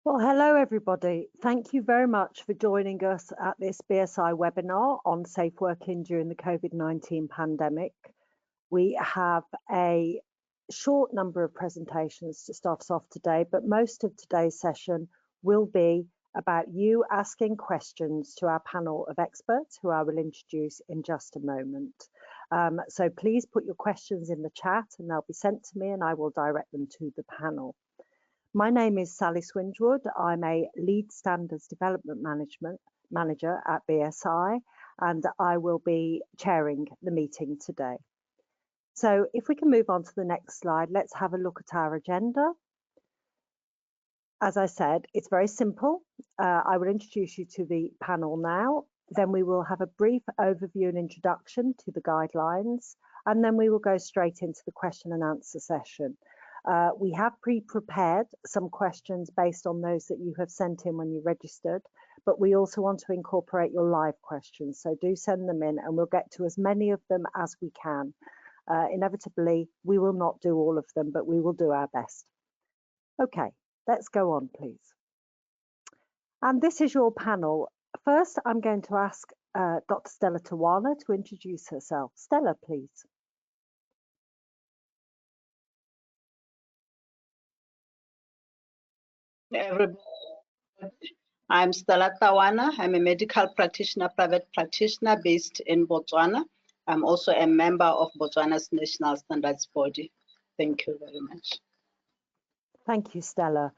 Well, hello everybody. Thank you very much for joining us at this BSI webinar on safe working during the COVID-19 pandemic. We have a short number of presentations to start us off today, but most of today's session will be about you asking questions to our panel of experts who I will introduce in just a moment. So please put your questions in the chat and they'll be sent to me and I will direct them to the panel. My name is Sally Swingewood. I'm a Lead Standards Development Manager at BSI, and I will be chairing the meeting today. So if we can move on to the next slide, let's have a look at our agenda. As I said, it's very simple. I will introduce you to the panel now. Then we will have a brief overview and introduction to the guidelines, and then we will go straight into the question and answer session. We have pre-prepared some questions based on those that you have sent in when you registered, but we also want to incorporate your live questions. So do send them in and we'll get to as many of them as we can. Inevitably, we will not do all of them, but we will do our best. Okay, let's go on, please. And this is your panel. First, I'm going to ask Dr. Stella Tawana to introduce herself. Stella, please. Everybody. I'm Stella Tawana. I'm a medical practitioner, private practitioner based in Botswana. I'm also a member of Botswana's National Standards Body. Thank you very much. Thank you, Stella.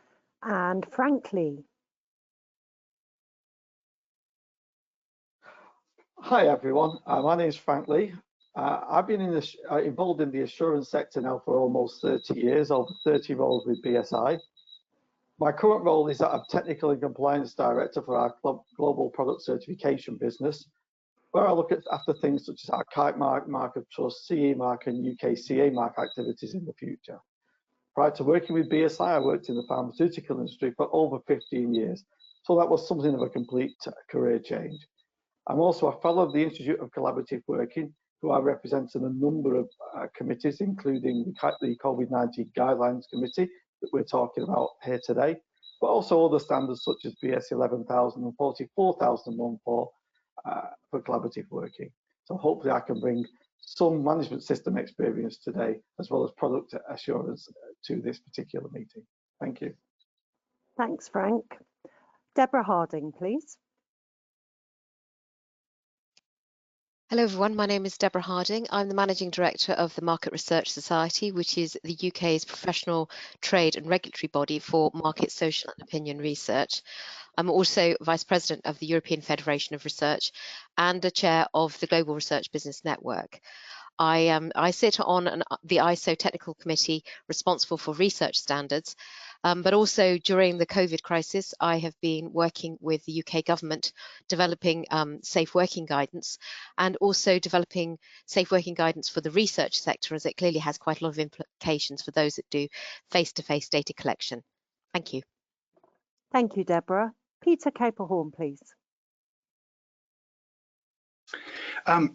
And Frank Lee. Hi everyone, my name is Frank Lee. I've been involved in the assurance sector now for almost 30 years, over 30 roles with BSI. My current role is that I'm Technical and Compliance Director for our Global Product Certification business, where I look after things such as our Kite Mark, Mark of Trust, CE Mark and UK CA Mark activities in the future. Prior to working with BSI, I worked in the pharmaceutical industry for over 15 years, so that was something of a complete career change. I'm also a fellow of the Institute of Collaborative Working, who I represent in a number of committees, including the COVID-19 Guidelines Committee that we're talking about here today, but also other standards such as BS 11000 and 44001 for collaborative working. So hopefully I can bring some management system experience today, as well as product assurance to this particular meeting. Thank you. Thanks, Frank. Deborah Harding, please. Hello everyone, my name is Deborah Harding. I'm the Managing Director of the Market Research Society, which is the UK's professional trade and regulatory body for market, social and opinion research. I'm also Vice President of the European Federation of Research and the Chair of the Global Research Business Network. I sit on the ISO Technical Committee responsible for research standards, but also during the COVID crisis, I have been working with the UK government developing safe working guidance and also developing safe working guidance for the research sector, as it clearly has quite a lot of implications for those that do face-to-face data collection. Thank you. Thank you, Deborah. Peter Capelhorn, please.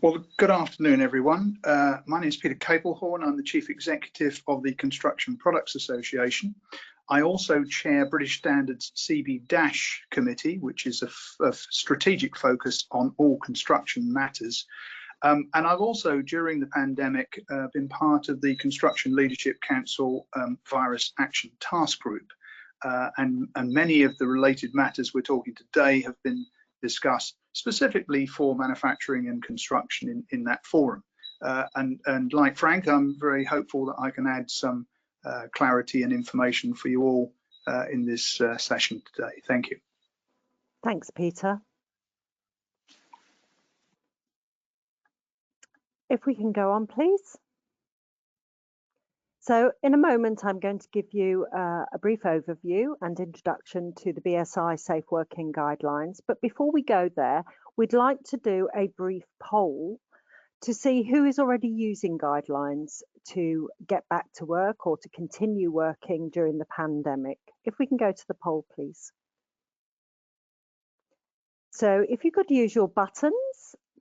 Well, good afternoon, everyone. My name is Peter Capelhorn. I'm the Chief Executive of the Construction Products Association. I also chair British Standards CB- Committee, which is a strategic focus on all construction matters. And I've also, during the pandemic, been part of the Construction Leadership Council Virus Action Task Group. And many of the related matters we're talking today have been discussed specifically for manufacturing and construction in that forum. And like Frank, I'm very hopeful that I can add some clarity and information for you all in this session today. Thank you. Thanks, Peter. If we can go on, please. So in a moment, I'm going to give you a brief overview and introduction to the BSI Safe Working Guidelines. But before we go there, we'd like to do a brief poll to see who is already using guidelines to get back to work or to continue working during the pandemic. If we can go to the poll, please. So if you could use your buttons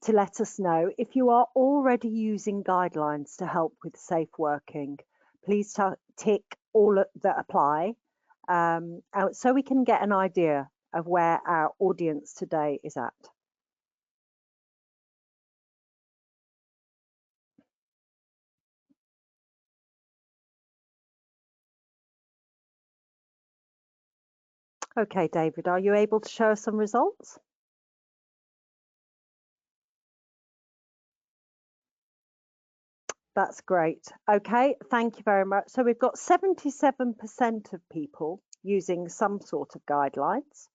to let us know if you are already using guidelines to help with safe working. Please tick all that apply so we can get an idea of where our audience today is at. Okay, David, are you able to show us some results? That's great. Okay, thank you very much. So we've got 77% of people using some sort of guidelines,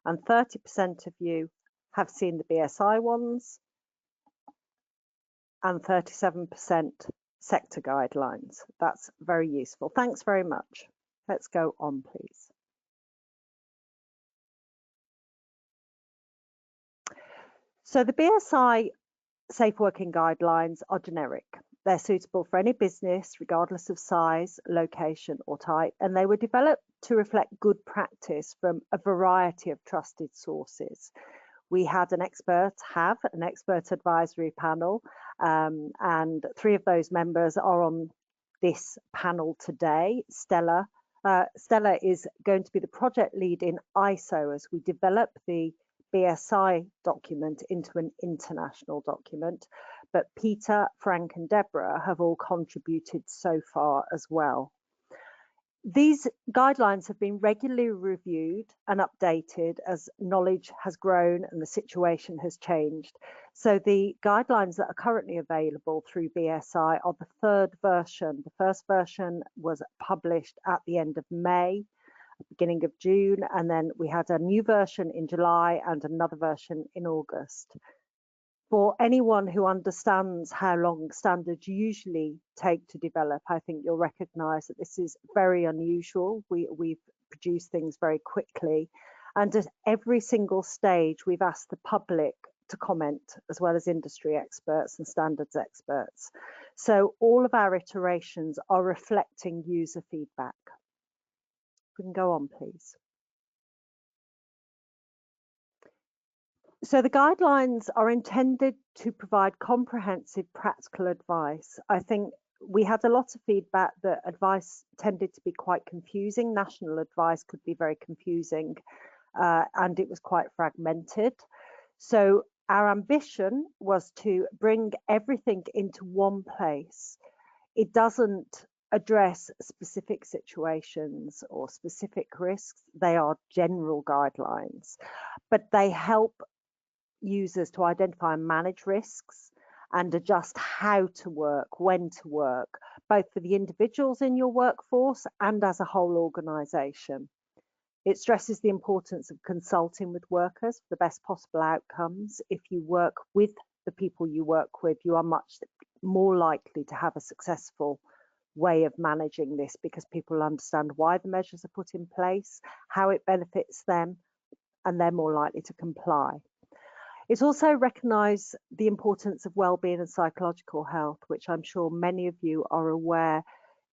and 30% of you have seen the BSI ones, and 37% sector guidelines. That's very useful. Thanks very much. Let's go on, please. So the BSI Safe Working Guidelines are generic. They're suitable for any business, regardless of size, location, or type, and they were developed to reflect good practice from a variety of trusted sources. We have an expert advisory panel, and 3 of those members are on this panel today. Stella is going to be the project lead in ISO as we develop the BSI document into an international document, but Peter, Frank and Deborah have all contributed so far as well. These guidelines have been regularly reviewed and updated as knowledge has grown and the situation has changed. So the guidelines that are currently available through BSI are the 3rd version. The first version was published at the end of May, beginning of June, and then we had a new version in July and another version in August. For anyone who understands how long standards usually take to develop, I think you'll recognise that this is very unusual. We've produced things very quickly, and at every single stage we've asked the public to comment, as well as industry experts and standards experts. So all of our iterations are reflecting user feedback. We can go on, please. So the guidelines are intended to provide comprehensive practical advice. I think we had a lot of feedback that advice tended to be quite confusing. National advice could be very confusing, and it was quite fragmented. So our ambition was to bring everything into one place. It doesn't address specific situations or specific risks. They are general guidelines, but they help users to identify and manage risks and adjust how to work, when to work, both for the individuals in your workforce and as a whole organisation. It stresses the importance of consulting with workers for the best possible outcomes. If you work with the people you work with, you are much more likely to have a successful way of managing this because people understand why the measures are put in place, how it benefits them, and they're more likely to comply. It also recognises the importance of well-being and psychological health, which I'm sure many of you are aware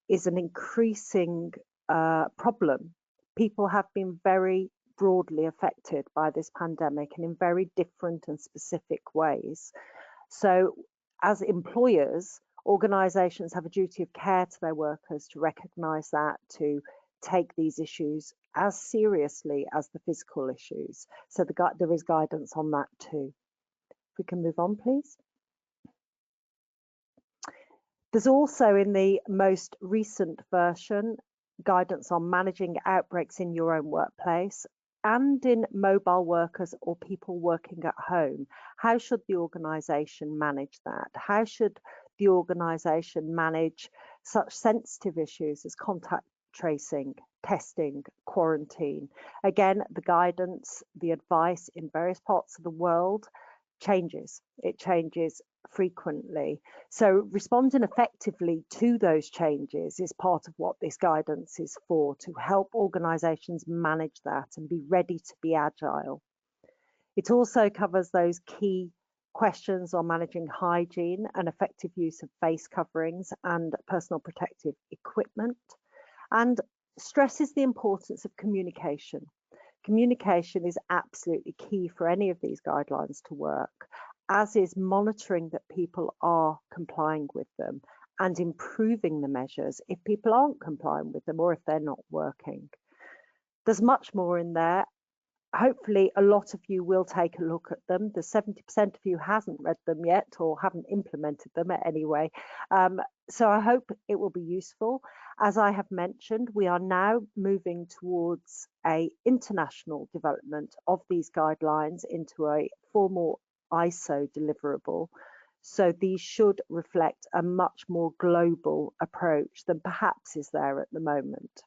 is an increasing problem. People have been very broadly affected by this pandemic and in very different and specific ways. So as employers, organisations have a duty of care to their workers to recognise that, to take these issues as seriously as the physical issues. So there is guidance on that too. If we can move on, please. There's also in the most recent version guidance on managing outbreaks in your own workplace and in mobile workers or people working at home. How should the organisation manage that? How should the organisation manage such sensitive issues as contact tracing, testing, quarantine? Again, the guidance, the advice in various parts of the world changes. It changes frequently. So responding effectively to those changes is part of what this guidance is for, to help organisations manage that and be ready to be agile. It also covers those key questions on managing hygiene and effective use of face coverings and personal protective equipment, and stresses the importance of communication. Communication is absolutely key for any of these guidelines to work, as is monitoring that people are complying with them and improving the measures if people aren't complying with them or if they're not working. There's much more in there. Hopefully a lot of you will take a look at them. The 70% of you hasn't read them yet or haven't implemented them anyway. So I hope it will be useful. As I have mentioned, we are now moving towards a international development of these guidelines into a formal ISO deliverable. So these should reflect a much more global approach than perhaps is there at the moment.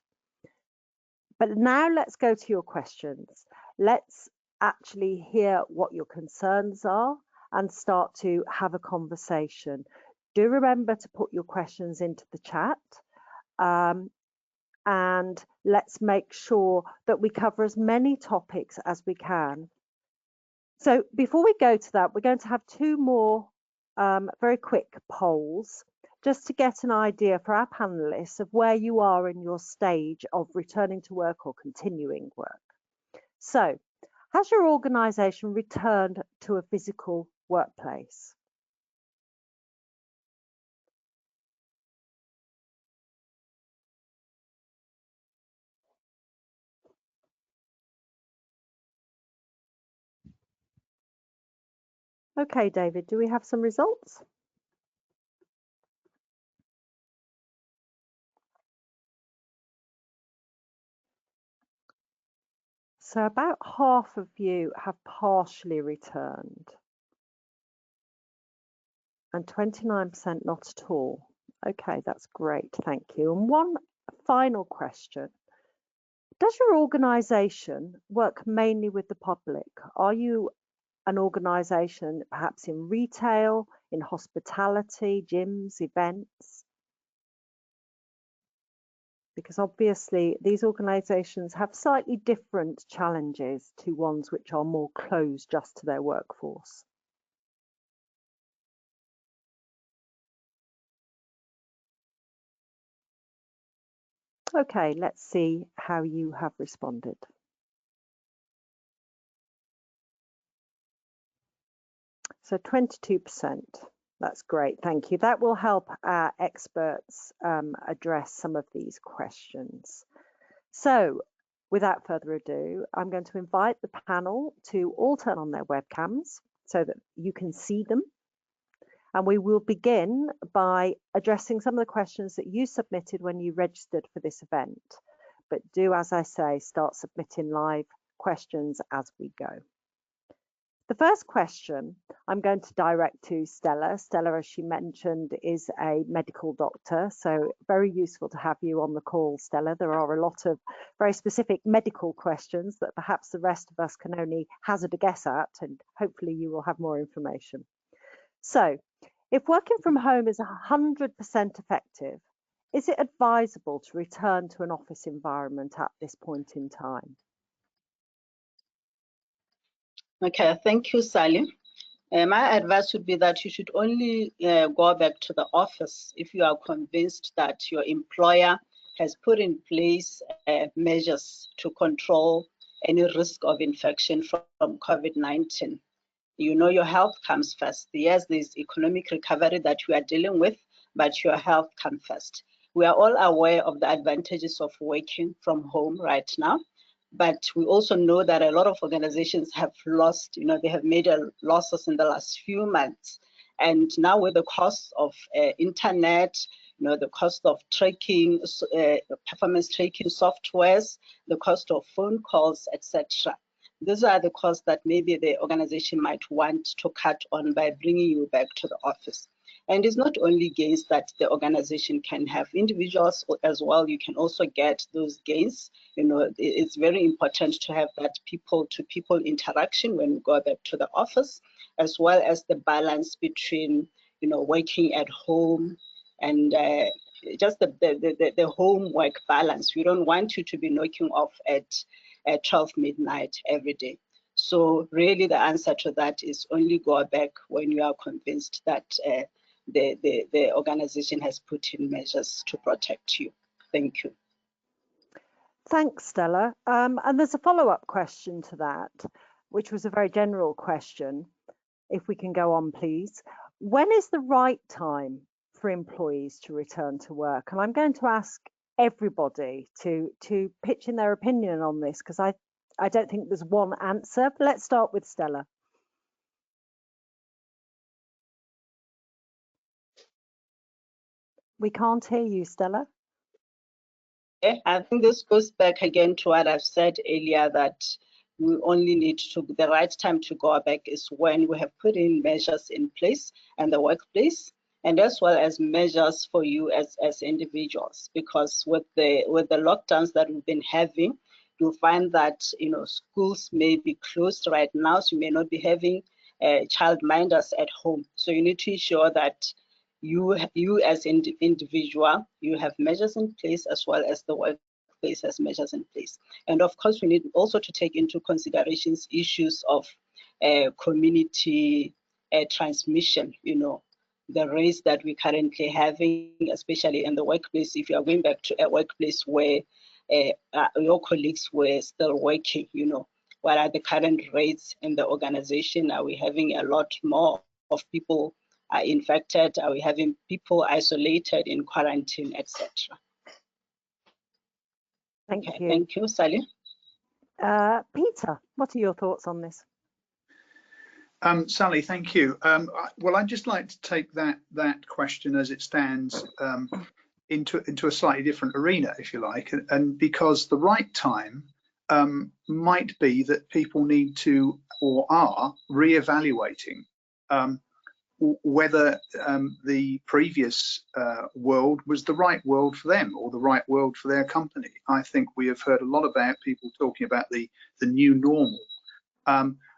But now let's go to your questions. Let's actually hear what your concerns are and start to have a conversation. Do remember to put your questions into the chat, and let's make sure that we cover as many topics as we can. So before we go to that, we're going to have two more very quick polls, just to get an idea for our panelists of where you are in your stage of returning to work or continuing work. So, has your organisation returned to a physical workplace? Okay, David, do we have some results? So about half of you have partially returned and 29% not at all. Okay, that's great, thank you. And one final question. Does your organisation work mainly with the public? Are you an organisation perhaps in retail, in hospitality, gyms, events? Because obviously these organisations have slightly different challenges to ones which are more closed just to their workforce. Okay, let's see how you have responded. So 22%, that's great, thank you. That will help our experts address some of these questions. So without further ado, I'm going to invite the panel to all turn on their webcams so that you can see them. And we will begin by addressing some of the questions that you submitted when you registered for this event. But do, as I say, start submitting live questions as we go. The first question I'm going to direct to Stella. Stella, as she mentioned, is a medical doctor, so very useful to have you on the call, Stella. There are a lot of very specific medical questions that perhaps the rest of us can only hazard a guess at, and hopefully you will have more information. So, if working from home is 100% effective, is it advisable to return to an office environment at this point in time? Okay, thank you, Sally. My advice would be that you should only go back to the office if you are convinced that your employer has put in place measures to control any risk of infection from COVID-19. You know your health comes first. Yes, there's economic recovery that we are dealing with, but your health comes first. We are all aware of the advantages of working from home right now. But we also know that a lot of organizations have lost, they have made losses in the last few months. And now with the cost of internet, the cost of tracking, performance tracking softwares, the cost of phone calls, etc. These are the costs that maybe the organization might want to cut on by bringing you back to the office. And it's not only gains that the organization can have, individuals as well, you can also get those gains. It's very important to have that people-to-people interaction when we go back to the office, as well as the balance between, working at home and just the home work balance. We don't want you to be knocking off at 12 midnight every day. So really the answer to that is only go back when you are convinced that the organization has put in measures to protect you. Thank you. Thanks, Stella. And there's a follow-up question to that, which was a very general question. If we can go on, please. When is the right time for employees to return to work? And I'm going to ask everybody to pitch in their opinion on this, because I don't think there's one answer. But let's start with Stella. We can't hear you, Stella. I think this goes back again to what I've said earlier, that we only need to, the right time to go back is when we have put in measures in place and the workplace, and as well as measures for you as individuals, because with the lockdowns that we've been having, you'll find that, you know, schools may be closed right now, so you may not be having childminders at home. So you need to ensure that you as individual, you have measures in place, as well as the workplace has measures in place. And of course, we need also to take into considerations issues of community transmission, you know, the rates that we're currently having, especially in the workplace. If you are going back to a workplace where your colleagues were still working, you know, what are the current rates in the organization? Are we having a lot more of people are infected? Are we having people isolated in quarantine, etc.? Thank you. Thank you, Sally. Peter, what are your thoughts on this? Sally, thank you. Well, I'd just like to take that question as it stands into a slightly different arena, if you like, and because the right time might be that people need to, or are, re-evaluating whether the previous world was the right world for them or the right world for their company. I think we have heard a lot about people talking about the new normal.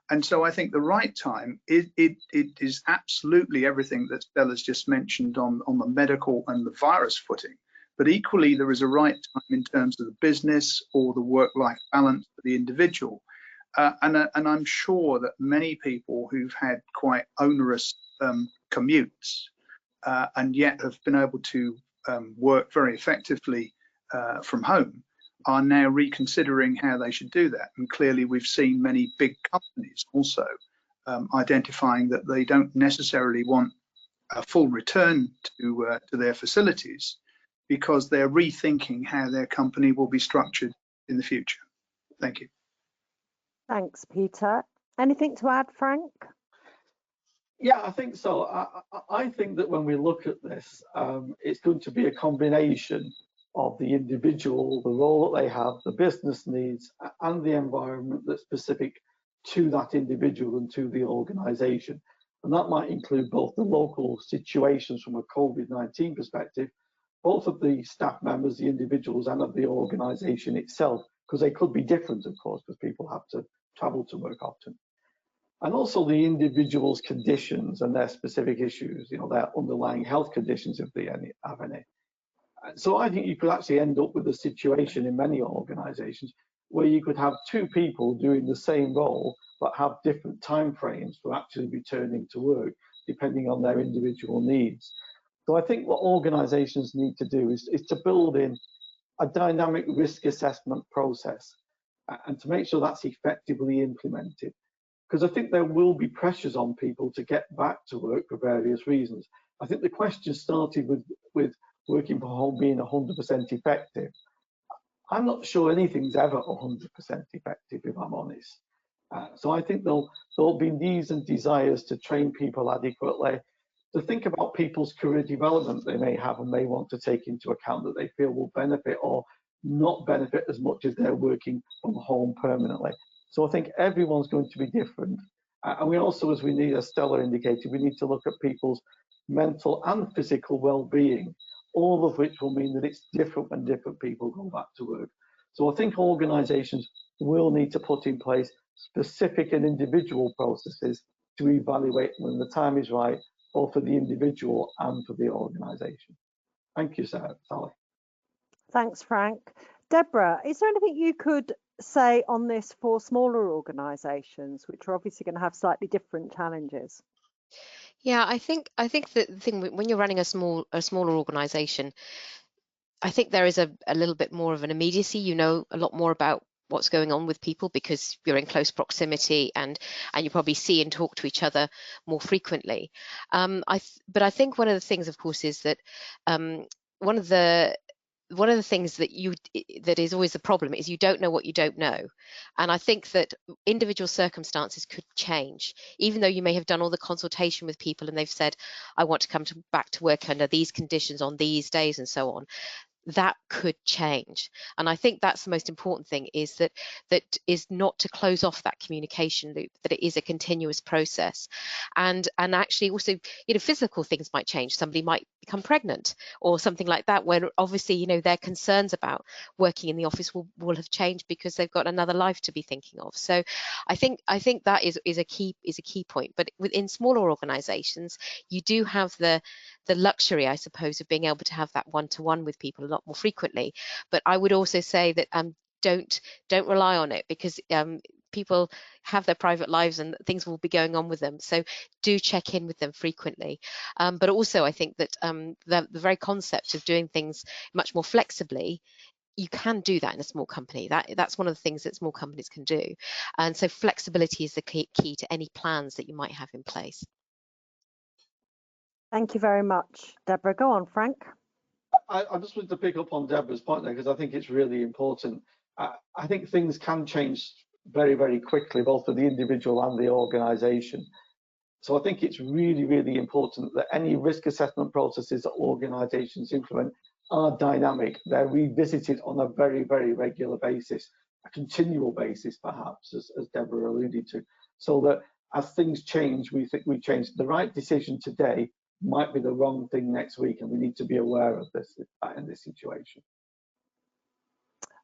And so I think the right time, it is absolutely everything that Stella's just mentioned on the medical and the virus footing. But equally, there is a right time in terms of the business or the work-life balance for the individual. And I'm sure that many people who've had quite onerous commutes and yet have been able to work very effectively from home are now reconsidering how they should do that. And clearly we've seen many big companies also identifying that they don't necessarily want a full return to their facilities, because they're rethinking how their company will be structured in the future. Thank you. Thanks, Peter. Anything to add, Frank? Yeah, I think so. I think that when we look at this, it's going to be a combination of the individual, the role that they have, the business needs, and the environment that's specific to that individual and to the organisation. And that might include both the local situations from a COVID-19 perspective, both of the staff members, the individuals, and of the organisation itself, because they could be different, of course, because people have to travel to work often. And also the individual's conditions and their specific issues, you know, their underlying health conditions, if they have any. So I think you could actually end up with a situation in many organisations where you could have two people doing the same role but have different time frames for actually returning to work, depending on their individual needs. So I think what organisations need to do is to build in a dynamic risk assessment process and to make sure that's effectively implemented. Because I think there will be pressures on people to get back to work for various reasons. I think the question started with working from home being 100% effective. I'm not sure anything's ever 100% effective, if I'm honest. So I think there'll be needs and desires to train people adequately, to think about people's career development they may have and may want to take into account that they feel will benefit or not benefit as much as they're working from home permanently. So I think everyone's going to be different. And we also, as Stella indicated, we need to look at people's mental and physical well-being, all of which will mean that it's different when different people go back to work. So I think organisations will need to put in place specific and individual processes to evaluate when the time is right, both for the individual and for the organisation. Thank you, Sally. Thanks, Frank. Deborah, is there anything you could say on this for smaller organisations, which are obviously going to have slightly different challenges? Yeah, I think that the thing when you're running a smaller organisation, I think there is a little bit more of an immediacy. You know a lot more about what's going on with people because you're in close proximity and you probably see and talk to each other more frequently. But I think one of the things, of course, is that one of the one of the things that is always the problem is you don't know what you don't know. And I think that individual circumstances could change, even though you may have done all the consultation with people and they've said, I want to come back to work under these conditions on these days and so on. That could change. And I think that's the most important thing, is that is not to close off that communication loop, that it is a continuous process. And actually also, you know, physical things might change. Somebody might become pregnant or something like that, where obviously, you know, their concerns about working in the office will have changed because they've got another life to be thinking of. So I think that is a key point. But within smaller organizations, you do have the luxury, I suppose, of being able to have that one-to-one with people a lot more frequently. But I would also say that don't rely on it, because people have their private lives and things will be going on with them. So do check in with them frequently. But also I think that the very concept of doing things much more flexibly, you can do that in a small company. That's one of the things that small companies can do. And so flexibility is the key to any plans that you might have in place. Thank you very much, Deborah. Go on, Frank. I just wanted to pick up on Deborah's point there, because I think it's really important. I think things can change very, very quickly, both for the individual and the organisation. So I think it's really, really important that any risk assessment processes that organisations implement are dynamic. They're revisited on a very, very regular basis, a continual basis, perhaps, as Deborah alluded to, so that as things change, we think we change. The right decision today might be the wrong thing next week, and we need to be aware of this in this situation.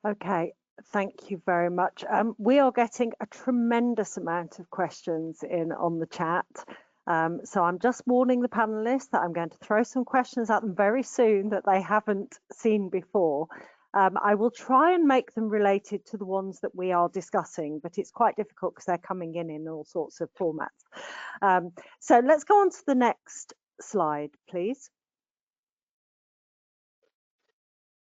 Okay, thank you very much. We are getting a tremendous amount of questions in on the chat. So I'm just warning the panelists that I'm going to throw some questions at them very soon that they haven't seen before. I will try and make them related to the ones that we are discussing, but it's quite difficult because they're coming in all sorts of formats. So let's go on to the next slide, please.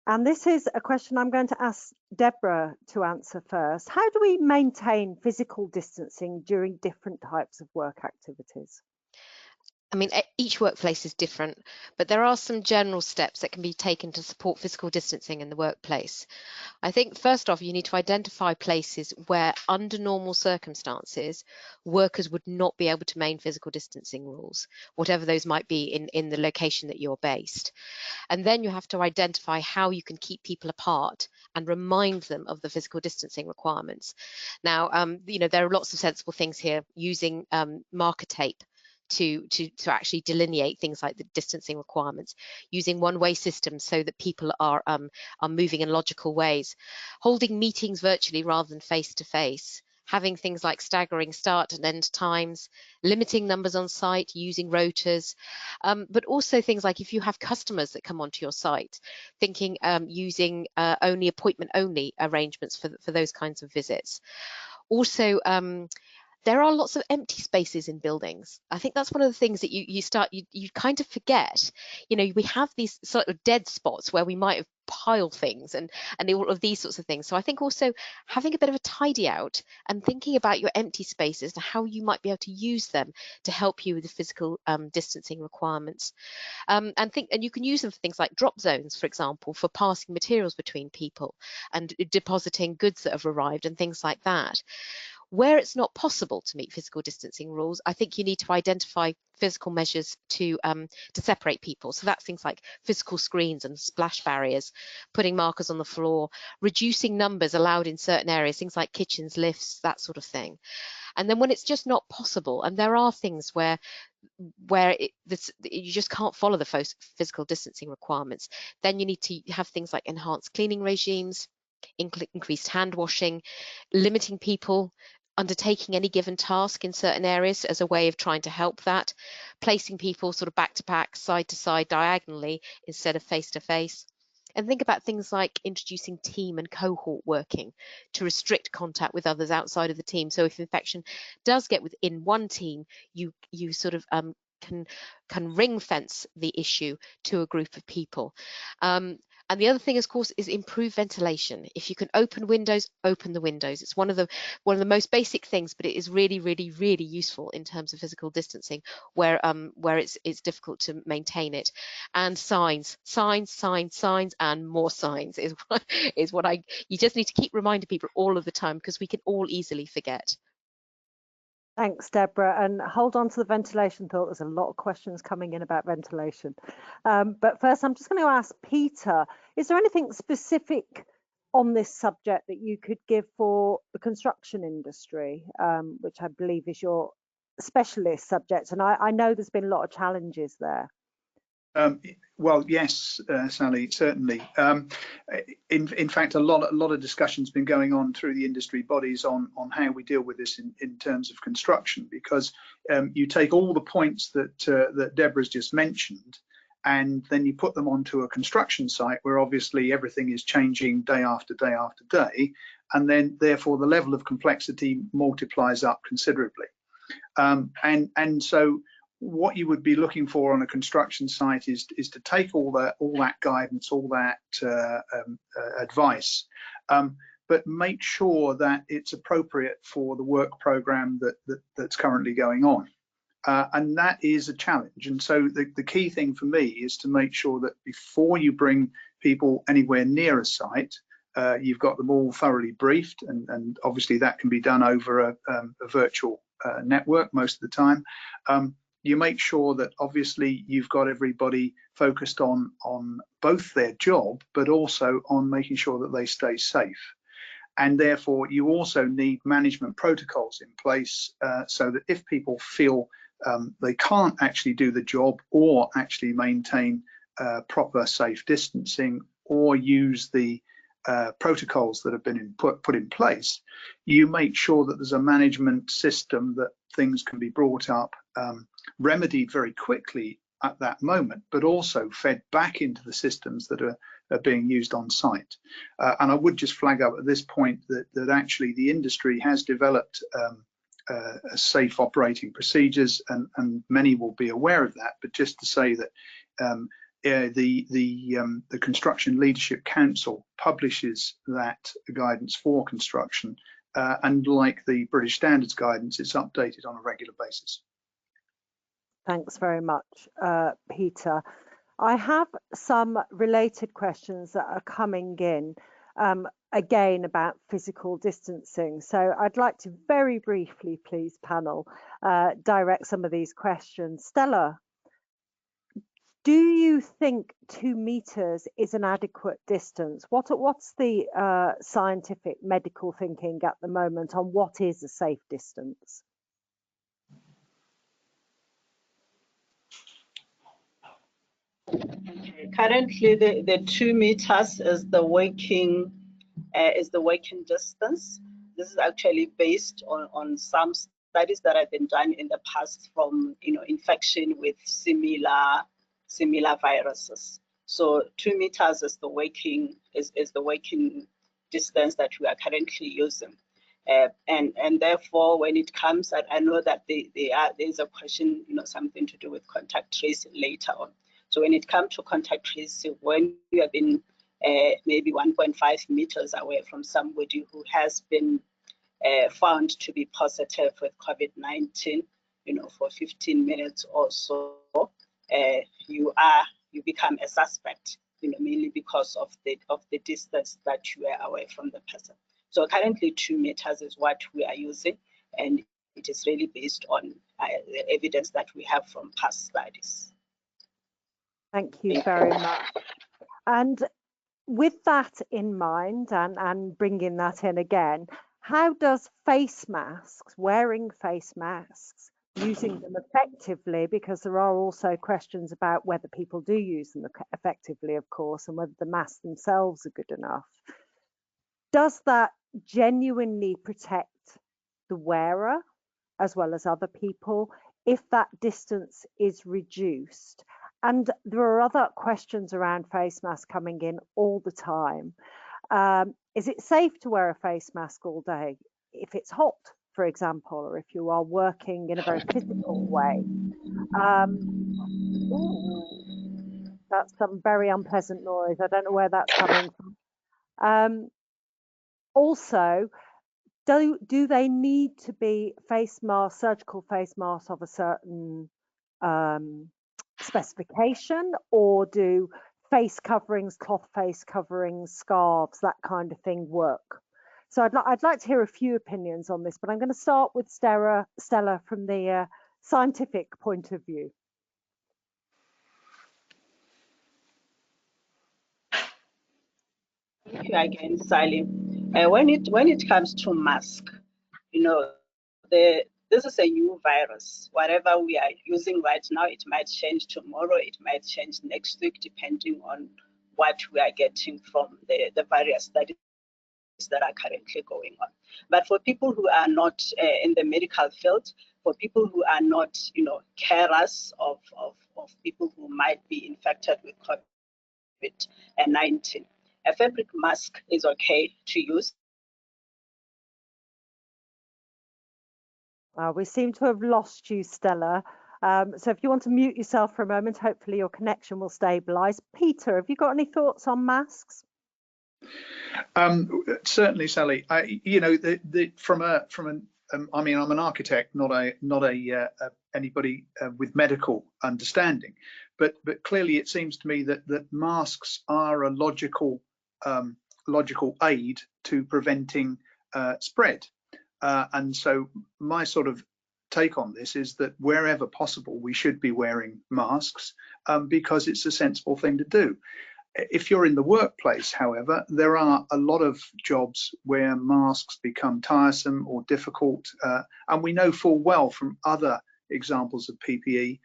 And this is a question I'm going to ask Deborah to answer first. How do we maintain physical distancing during different types of work activities? I mean, each workplace is different, but there are some general steps that can be taken to support physical distancing in the workplace. I think first off, you need to identify places where under normal circumstances, workers would not be able to maintain physical distancing rules, whatever those might be in the location that you're based. And then you have to identify how you can keep people apart and remind them of the physical distancing requirements. Now, you know, there are lots of sensible things here, using marker tape to actually delineate things like the distancing requirements, using one-way systems so that people are moving in logical ways, holding meetings virtually rather than face-to-face, having things like staggering start and end times, limiting numbers on site, using rotas, but also things like if you have customers that come onto your site, thinking using only appointment-only arrangements for those kinds of visits. Also, there are lots of empty spaces in buildings. I think that's one of the things that you kind of forget. You know, we have these sort of dead spots where we might have piled things and all of these sorts of things. So I think also having a bit of a tidy out and thinking about your empty spaces and how you might be able to use them to help you with the physical distancing requirements. And you can use them for things like drop zones, for example, for passing materials between people and depositing goods that have arrived and things like that. Where it's not possible to meet physical distancing rules, I think you need to identify physical measures to separate people. So that's things like physical screens and splash barriers, putting markers on the floor, reducing numbers allowed in certain areas, things like kitchens, lifts, that sort of thing. And then when it's just not possible, and there are things where you just can't follow the physical distancing requirements, then you need to have things like enhanced cleaning regimes, increased hand washing, limiting people undertaking any given task in certain areas as a way of trying to help that, placing people sort of back to back, side to side, diagonally instead of face to face. And think about things like introducing team and cohort working to restrict contact with others outside of the team. So if infection does get within one team, you sort of can ring fence the issue to a group of people. And the other thing, of course, is improve ventilation. If you can open windows, open the windows. It's one of the most basic things, but it is really, really, really useful in terms of physical distancing, where it's difficult to maintain it. And signs, and more signs is what you just need to keep reminding people all of the time, because we can all easily forget. Thanks, Deborah. And hold on to the ventilation thought. There's a lot of questions coming in about ventilation. But first, I'm just going to ask Peter, is there anything specific on this subject that you could give for the construction industry, which I believe is your specialist subject? And I know there's been a lot of challenges there. Well, yes, Sally, certainly. In fact, a lot of discussion's been going on through the industry bodies on how we deal with this in terms of construction, because you take all the points that Deborah's just mentioned, and then you put them onto a construction site where obviously everything is changing day after day after day, and then therefore the level of complexity multiplies up considerably. And so what you would be looking for on a construction site is to take all that guidance, all that advice, but make sure that it's appropriate for the work program that's currently going on. And that is a challenge. And so the key thing for me is to make sure that before you bring people anywhere near a site, you've got them all thoroughly briefed, and obviously that can be done over a virtual network most of the time. You make sure that obviously you've got everybody focused on both their job, but also on making sure that they stay safe. And therefore, you also need management protocols in place so that if people feel they can't actually do the job or actually maintain proper safe distancing or use the protocols that have been put in place, you make sure that there's a management system that things can be brought up, remedied very quickly at that moment, but also fed back into the systems that are being used on site. And I would just flag up at this point that actually the industry has developed safe operating procedures, and many will be aware of that. But just to say that the Construction Leadership Council publishes that guidance for construction, and like the British Standards guidance, it's updated on a regular basis. Thanks very much, Peter. I have some related questions that are coming in, again about physical distancing. So I'd like to very briefly, please, panel, direct some of these questions. Stella, do you think 2 meters is an adequate distance? What's the scientific medical thinking at the moment on what is a safe distance? Currently, the 2 meters is the working distance. This is actually based on some studies that have been done in the past from infection with similar viruses. So 2 meters is the working distance that we are currently using. And therefore, when it comes, I know that there's a question, something to do with contact tracing later on. So when it comes to contact tracing, when you have been maybe 1.5 meters away from somebody who has been found to be positive with COVID-19, for 15 minutes or so, you become a suspect, mainly because of the distance that you are away from the person. So currently 2 meters is what we are using, and it is really based on the evidence that we have from past studies. Thank you very much. And with that in mind, and bringing that in again, how does wearing face masks, using them effectively, because there are also questions about whether people do use them effectively, of course, and whether the masks themselves are good enough. Does that genuinely protect the wearer as well as other people if that distance is reduced? And there are other questions around face masks coming in all the time. Is it safe to wear a face mask all day if it's hot, for example, or if you are working in a very physical way? That's some very unpleasant noise. I don't know where that's coming from. Also, do they need to be face masks, surgical face masks of a certain specification, or do face coverings, cloth face coverings, scarves, that kind of thing work? So I'd like to hear a few opinions on this, but I'm going to start with Stella from the scientific point of view. Thank you again, Sally. When it comes to mask, you know, this is a new virus. Whatever we are using right now, it might change tomorrow, it might change next week, depending on what we are getting from the various studies that are currently going on. But for people who are not in the medical field, for people who are not, carers of people who might be infected with COVID-19, a fabric mask is okay to use. We seem to have lost you, Stella. So if you want to mute yourself for a moment, hopefully your connection will stabilise. Peter, have you got any thoughts on masks? Certainly, Sally. I mean, I'm an architect, not anybody with medical understanding, but clearly it seems to me that masks are a logical aid to preventing spread. And so my sort of take on this is that wherever possible, we should be wearing masks because it's a sensible thing to do. If you're in the workplace, however, there are a lot of jobs where masks become tiresome or difficult. And we know full well from other examples of PPE,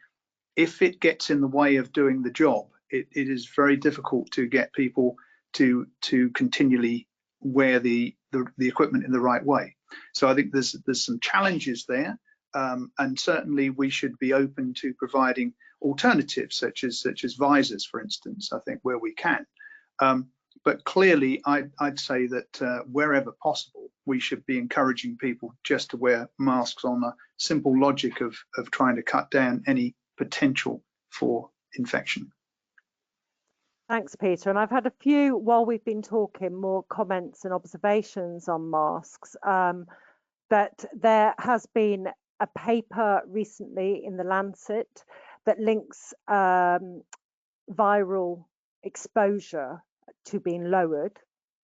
if it gets in the way of doing the job, it is very difficult to get people to continually wear the equipment in the right way. So I think there's some challenges there. And certainly we should be open to providing alternatives such as visors, for instance, I think where we can. But clearly I'd say that wherever possible, we should be encouraging people just to wear masks on a simple logic of trying to cut down any potential for infection. Thanks, Peter. And I've had a few, while we've been talking, more comments and observations on masks. That there has been a paper recently in the Lancet that links viral exposure to being lowered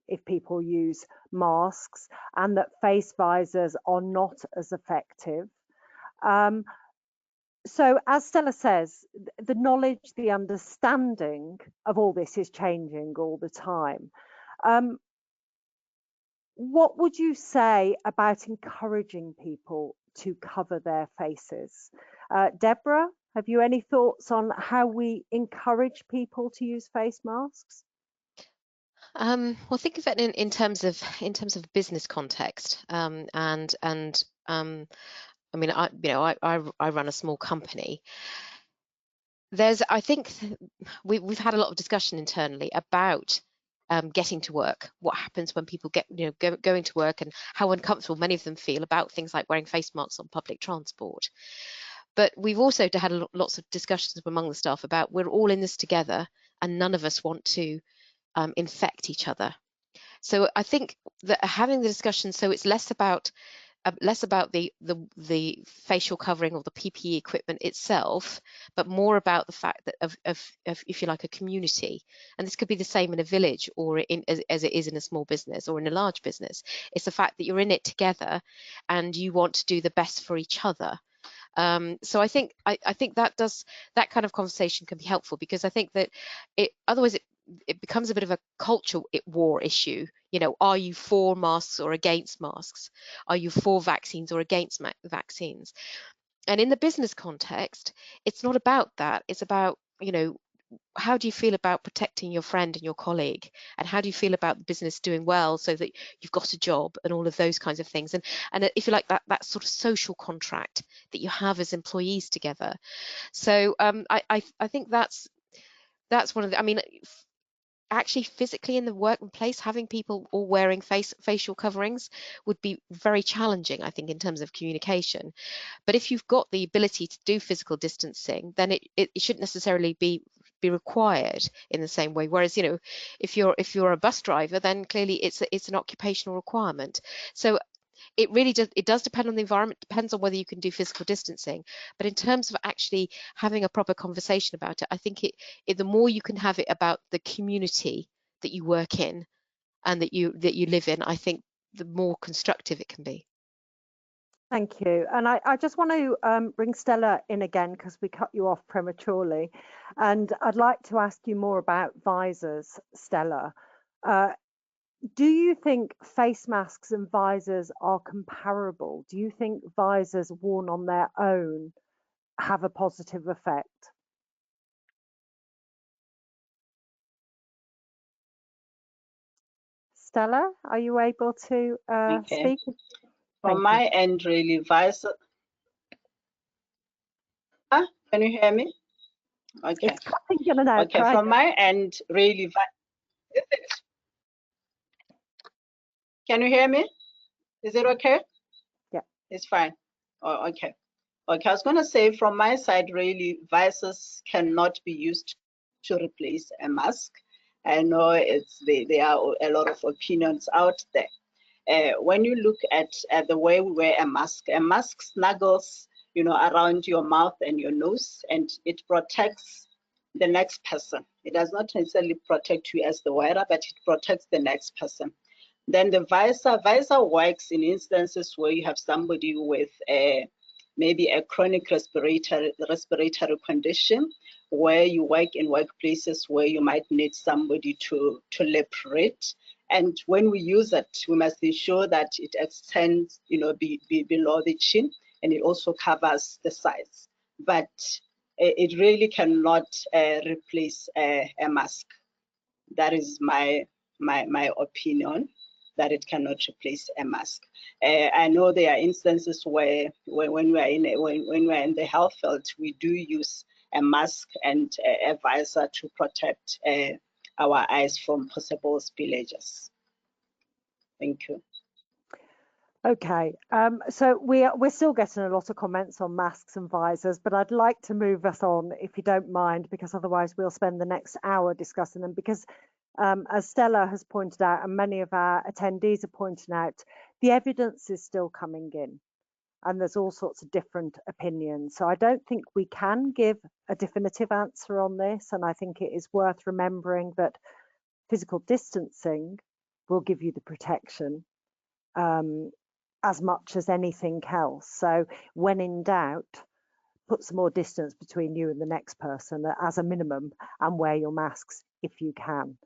if people use masks, and that face visors are not as effective. So as Stella says, the knowledge, the understanding of all this is changing all the time. What would you say about encouraging people to cover their faces? Deborah, have you any thoughts on how we encourage people to use face masks? Well, think of it in terms of business context, and I mean, I run a small company. I think we've had a lot of discussion internally about getting to work, what happens when people get going to work, and how uncomfortable many of them feel about things like wearing face masks on public transport. But we've also had lots of discussions among the staff about we're all in this together and none of us want to infect each other. So I think that having the discussion, so it's less about the facial covering or the PPE equipment itself, but more about the fact that of if you like, a community. And this could be the same in a village or as it is in a small business or in a large business. It's the fact that you're in it together and you want to do the best for each other. So I think that kind of conversation can be helpful, because I think that otherwise it becomes a bit of a culture war issue. Are you for masks or against masks? Are you for vaccines or against vaccines? And in the business context, it's not about that. It's about, how do you feel about protecting your friend and your colleague? And how do you feel about the business doing well so that you've got a job and all of those kinds of things? And if you like, that sort of social contract that you have as employees together. So I think that's one of the, I mean, actually physically in the workplace, having people all wearing facial coverings would be very challenging, I think, in terms of communication. But if you've got the ability to do physical distancing, then it shouldn't necessarily be be required in the same way. Whereas, you know, if you're a bus driver, then clearly it's an occupational requirement. So it really does depend on the environment, depends on whether you can do physical distancing. But in terms of actually having a proper conversation about it, I think the more you can have it about the community that you work in and that you live in, I think the more constructive it can be. Thank you. And I just want to bring Stella in again because we cut you off prematurely. And I'd like to ask you more about visors, Stella. Do you think face masks and visors are comparable? Do you think visors worn on their own have a positive effect? Stella, are you able to speak? From my end, really, visor. Can you hear me? Okay. It's cutting in and out. Okay, from my end, really. Can you hear me? Is it okay? Yeah. It's fine. Oh, okay. Okay, I was going to say from my side, really, visors cannot be used to replace a mask. I know there are a lot of opinions out there. When you look at the way we wear a mask snuggles, you know, around your mouth and your nose, and it protects the next person. It does not necessarily protect you as the wearer, but it protects the next person. Then the visor works in instances where you have somebody with maybe a chronic respiratory condition, where you work in workplaces where you might need somebody to lip read. And when we use it, we must ensure that it extends, you know, below the chin, and it also covers the sides. But it really cannot replace a mask. That is my opinion, that it cannot replace a mask. I know there are instances where when we are in the health field, we do use a mask and a visor to protect our eyes from possible spillages. Thank you. Okay, so we're still getting a lot of comments on masks and visors, but I'd like to move us on, if you don't mind, because otherwise we'll spend the next hour discussing them. Because as Stella has pointed out, and many of our attendees are pointing out, the evidence is still coming in, and there's all sorts of different opinions. So I don't think we can give a definitive answer on this, and I think it is worth remembering that physical distancing will give you the protection as much as anything else. So when in doubt, put some more distance between you and the next person as a minimum, and wear your masks if you can.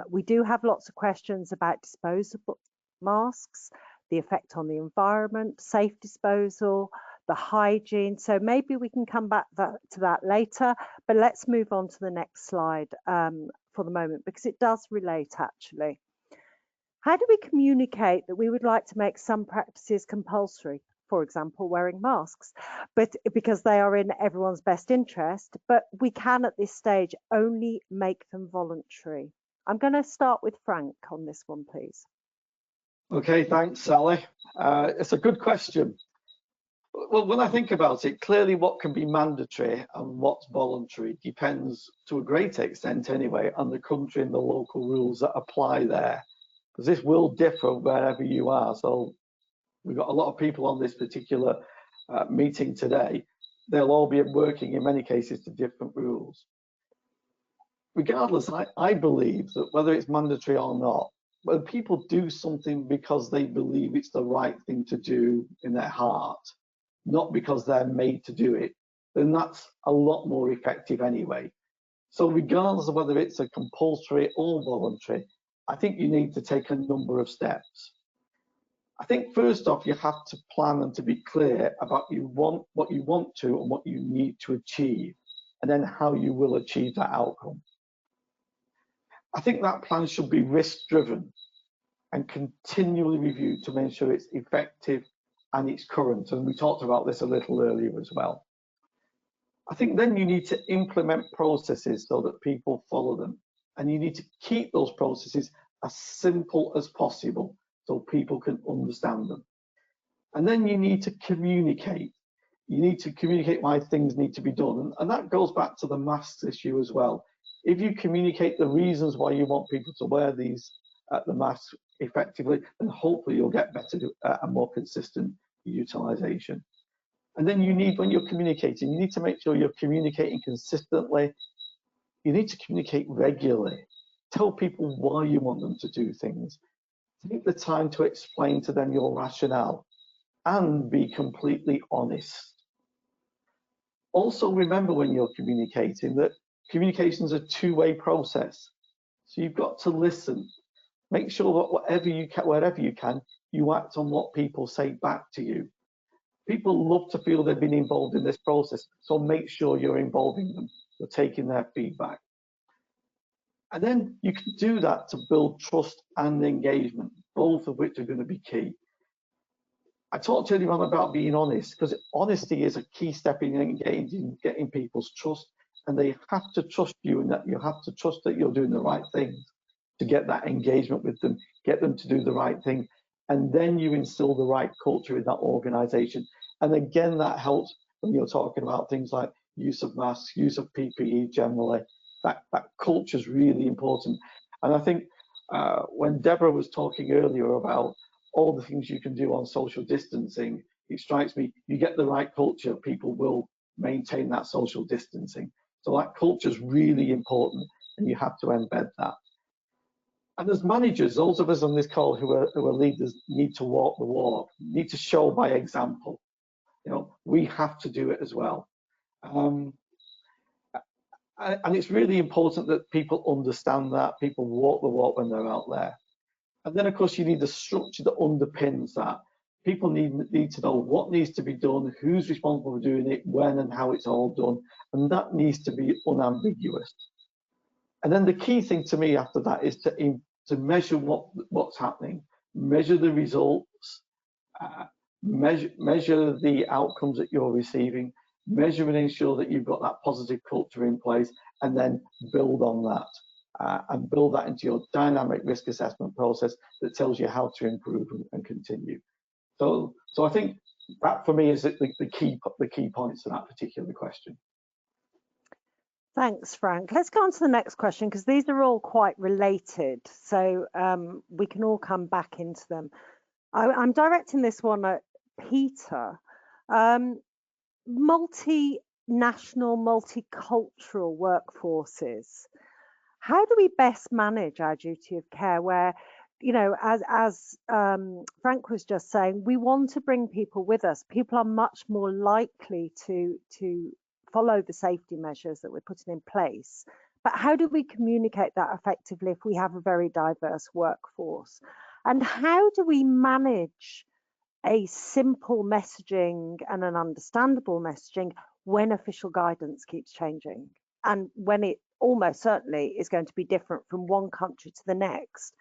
We do have lots of questions about disposable masks, the effect on the environment, safe disposal, the hygiene. So maybe we can come back to that later, but let's move on to the next slide for the moment, because it does relate actually. How do we communicate that we would like to make some practices compulsory, for example, wearing masks, but because they are in everyone's best interest, but we can at this stage only make them voluntary? I'm going to start with Frank on this one, please. Okay, thanks, Sally. It's a good question. Well, when I think about it, clearly what can be mandatory and what's voluntary depends to a great extent anyway on the country and the local rules that apply there, because this will differ wherever you are. So we've got a lot of people on this particular meeting today. They'll all be working in many cases to different rules. Regardless, I believe that whether it's mandatory or not, when people do something because they believe it's the right thing to do in their heart, not because they're made to do it, then that's a lot more effective anyway. So regardless of whether it's a compulsory or voluntary, I think you need to take a number of steps. I think first off, you have to plan and to be clear about what you want to and what you need to achieve, and then how you will achieve that outcome. I think that plan should be risk-driven and continually reviewed to make sure it's effective and it's current. And we talked about this a little earlier as well. I think then you need to implement processes so that people follow them. And you need to keep those processes as simple as possible so people can understand them. And then you need to communicate. You need to communicate why things need to be done. And that goes back to the masks issue as well. If you communicate the reasons why you want people to wear the masks effectively, then hopefully you'll get better and more consistent utilization. And then when you're communicating, you need to make sure you're communicating consistently. You need to communicate regularly. Tell people why you want them to do things. Take the time to explain to them your rationale and be completely honest. Also remember when you're communicating that communication is a two-way process. So you've got to listen. Make sure that wherever you can, you act on what people say back to you. People love to feel they've been involved in this process, so make sure you're involving them. You're taking their feedback. And then you can do that to build trust and engagement, both of which are going to be key. I talked earlier on about being honest, because honesty is a key step in engaging, getting people's trust, and they have to trust you, and that you have to trust that you're doing the right things to get that engagement with them, get them to do the right thing, and then you instill the right culture in that organization. And again, that helps when you're talking about things like use of masks, use of PPE generally. That culture is really important. And I think when Deborah was talking earlier about all the things you can do on social distancing, it strikes me, you get the right culture, people will maintain that social distancing. So that culture is really important, and you have to embed that. And as managers, those of us on this call who are leaders need to walk the walk, need to show by example. You know, we have to do it as well. And it's really important that people understand that, people walk the walk when they're out there. And then, of course, you need the structure that underpins that. People need to know what needs to be done, who's responsible for doing it, when and how it's all done. And that needs to be unambiguous. And then the key thing to me after that is to measure what's happening, measure the results, measure the outcomes that you're receiving, measure and ensure that you've got that positive culture in place, and then build on that and build that into your dynamic risk assessment process that tells you how to improve and continue. So I think that for me is the key points to that particular question. Thanks, Frank. Let's go on to the next question, because these are all quite related, so we can all come back into them. I'm directing this one at Peter. Multinational, multicultural workforces. How do we best manage our duty of care where, you know, as Frank was just saying, we want to bring people with us. People are much more likely to follow the safety measures that we're putting in place. But how do we communicate that effectively if we have a very diverse workforce? And how do we manage a simple messaging and an understandable messaging when official guidance keeps changing, and when it almost certainly is going to be different from one country to the next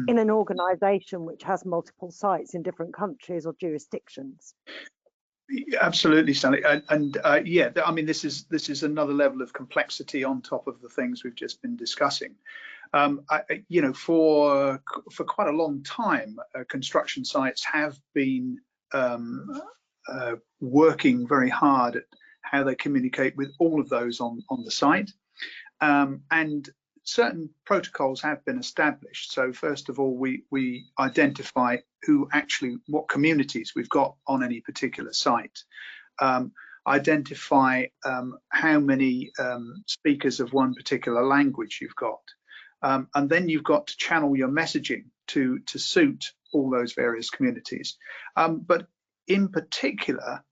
in an organization which has multiple sites in different countries or jurisdictions? Absolutely, Sally, and yeah, I mean, this is another level of complexity on top of the things we've just been discussing. You know, for quite a long time, construction sites have been working very hard at how they communicate with all of those on the site, and certain protocols have been established. So first of all, we identify what communities we've got on any particular site, identify how many speakers of one particular language you've got, and then you've got to channel your messaging to suit all those various communities. But in particular,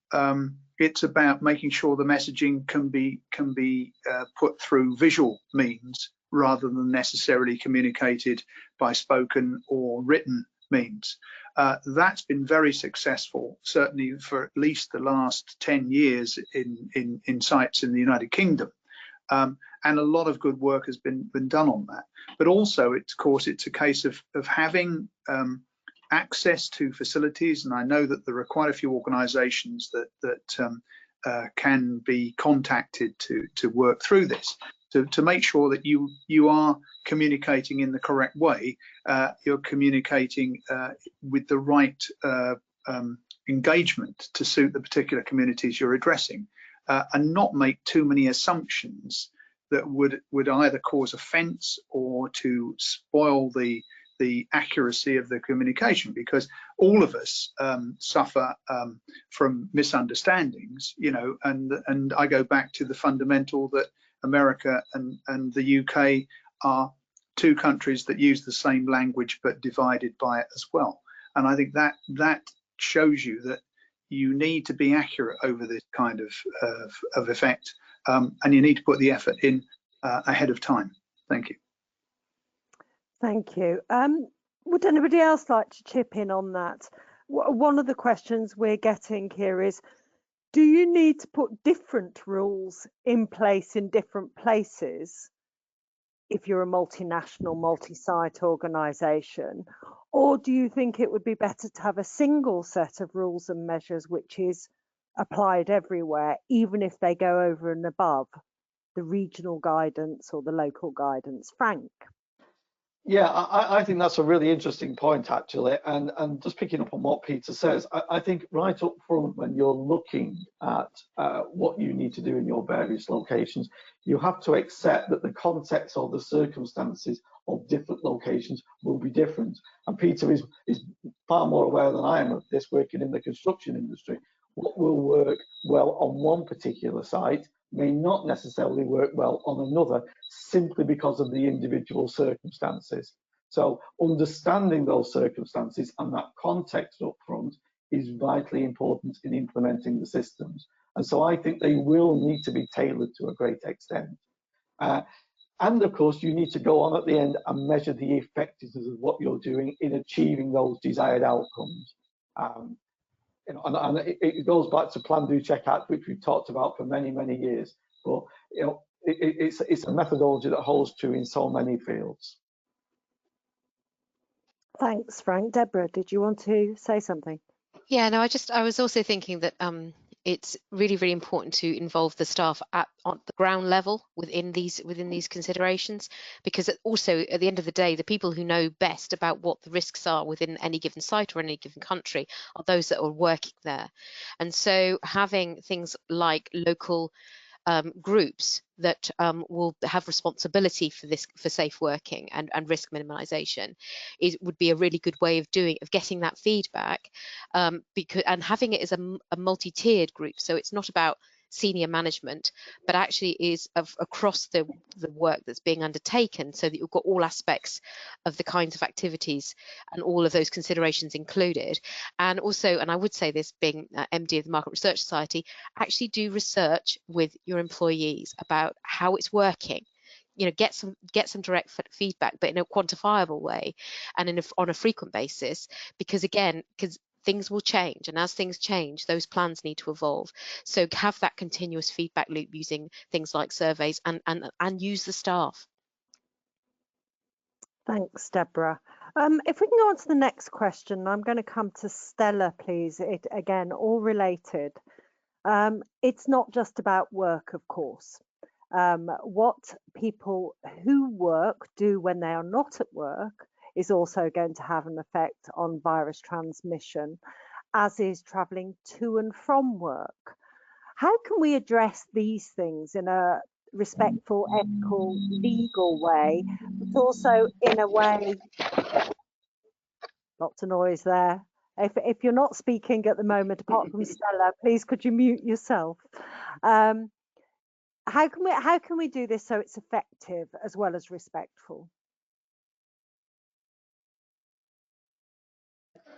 it's about making sure the messaging can be put through visual means rather than necessarily communicated by spoken or written means. That's been very successful, certainly for at least the last 10 years in sites in the United Kingdom. And a lot of good work has been done on that. But also, of course, it's a case of having access to facilities, and I know that there are quite a few organisations that can be contacted to work through this, to make sure that you are communicating in the correct way. You're communicating with the right engagement to suit the particular communities you're addressing, and not make too many assumptions that would either cause offence or to spoil the accuracy of the communication, because all of us suffer from misunderstandings, you know, and I go back to the fundamental that America and the UK are two countries that use the same language but divided by it as well. And I think that shows you that you need to be accurate over this kind of effect, and you need to put the effort in ahead of time. Thank you. Thank you. Would anybody else like to chip in on that? One of the questions we're getting here is, do you need to put different rules in place in different places if you're a multinational, multi-site organisation? Or do you think it would be better to have a single set of rules and measures which is applied everywhere, even if they go over and above the regional guidance or the local guidance? Frank? Yeah, I think that's a really interesting point, actually. And just picking up on what Peter says, I think right up front, when you're looking at what you need to do in your various locations, you have to accept that the context or the circumstances of different locations will be different. And Peter is far more aware than I am of this, working in the construction industry. What will work well on one particular site may not necessarily work well on another, simply because of the individual circumstances. So understanding those circumstances and that context up front is vitally important in implementing the systems. And so I think they will need to be tailored to a great extent. And of course, you need to go on at the end and measure the effectiveness of what you're doing in achieving those desired outcomes. You know, and it goes back to Plan, Do, Check, Act, which we've talked about for many, many years. But you know, it's a methodology that holds true in so many fields. Thanks, Frank. Deborah, did you want to say something? Yeah, no, I was also thinking that it's really, really important to involve the staff on the ground level within these considerations, because also at the end of the day, the people who know best about what the risks are within any given site or any given country are those that are working there. And so having things like local groups that will have responsibility for this, for safe working and risk minimization, would be a really good way of getting that feedback, because, and having it as a multi-tiered group, so it's not about senior management, but actually is across the work that's being undertaken, so that you've got all aspects of the kinds of activities and all of those considerations included. And also, and I would say this, being MD of the Market Research Society, actually do research with your employees about how it's working. You know, get some direct feedback, but in a quantifiable way and on a frequent basis, because things will change, and as things change, those plans need to evolve. So have that continuous feedback loop using things like surveys and use the staff. Thanks, Deborah. If we can go on to the next question, I'm going to come to Stella, please. It again, all related. It's not just about work, of course. What people who work do when they are not at work is also going to have an effect on virus transmission, as is travelling to and from work. How can we address these things in a respectful, ethical, legal way, but also in a way, lots of noise there. If you're not speaking at the moment, apart from Stella, please could you mute yourself? How can we do this so it's effective as well as respectful?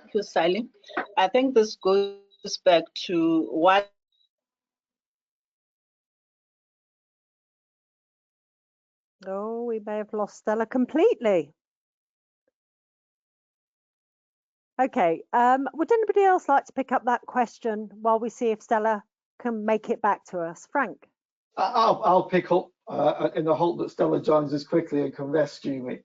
Thank you, Sally. I think this goes back to what Oh, we may have lost Stella completely. Okay, would anybody else like to pick up that question while we see if Stella can make it back to us? Frank? I'll pick up in the hope that Stella joins us quickly and can rescue me.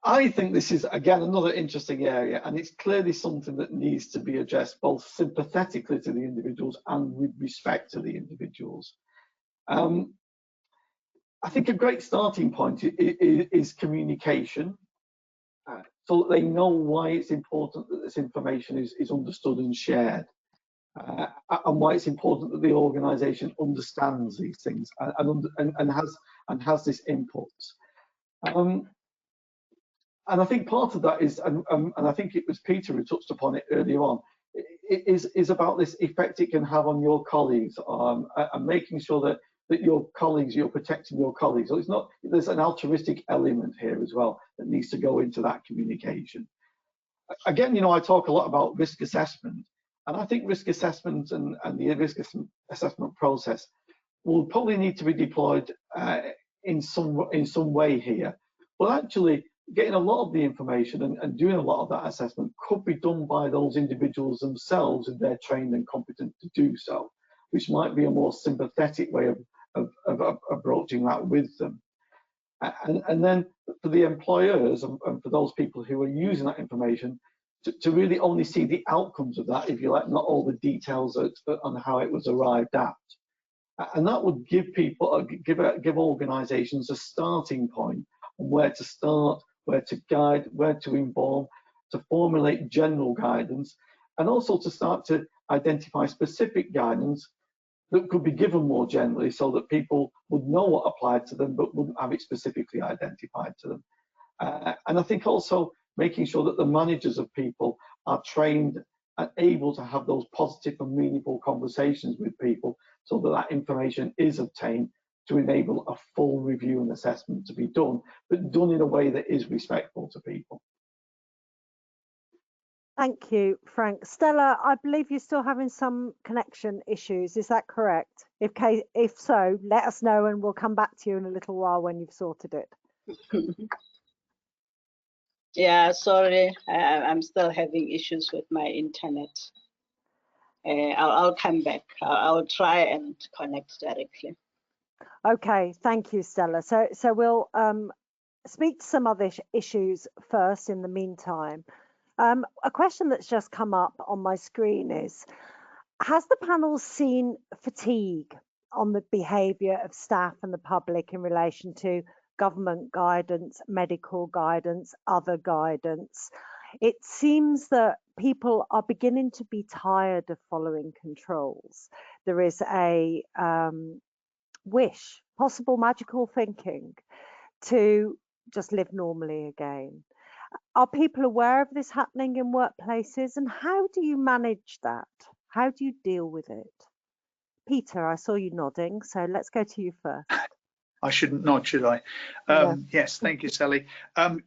I think this is, again, another interesting area, and it's clearly something that needs to be addressed both sympathetically to the individuals and with respect to the individuals. I think a great starting point is communication. so that they know why it's important that this information is understood and shared, and why it's important that the organisation understands these things and has this input. And I think part of that is, and I think it was Peter who touched upon it earlier on, is about this effect it can have on your colleagues, and making sure that your colleagues, you're protecting your colleagues. So it's not, there's an altruistic element here as well that needs to go into that communication. Again, you know, I talk a lot about risk assessment, and I think risk assessment and the risk assessment process will probably need to be deployed in some way here. But actually, getting a lot of the information and doing a lot of that assessment could be done by those individuals themselves if they're trained and competent to do so, which might be a more sympathetic way of approaching that with them. And then for the employers and for those people who are using that information to really only see the outcomes of that, if you like, not all the details on how it was arrived at. And that would give people, give organisations a starting point on where to start, where to guide, where to inform, to formulate general guidance, and also to start to identify specific guidance that could be given more generally so that people would know what applied to them but wouldn't have it specifically identified to them. And I think also making sure that the managers of people are trained and able to have those positive and meaningful conversations with people so that that information is obtained to enable a full review and assessment to be done, but done in a way that is respectful to people. Thank you, Frank. Stella, I believe you're still having some connection issues. Is that correct? If so, let us know and we'll come back to you in a little while when you've sorted it. Yeah, sorry, I'm still having issues with my internet. I'll come back. I'll try and connect directly. Okay, thank you, Stella. So we'll speak to some other issues first in the meantime. A question that's just come up on my screen is, has the panel seen fatigue on the behaviour of staff and the public in relation to government guidance, medical guidance, other guidance? It seems that people are beginning to be tired of following controls. There is a wish, possible magical thinking, to just live normally again. Are people aware of this happening in workplaces, and how do you manage that? How do you deal with it? Peter, I saw you nodding, so let's go to you first. I shouldn't nod, should I? Yeah. Yes, thank you, Sally.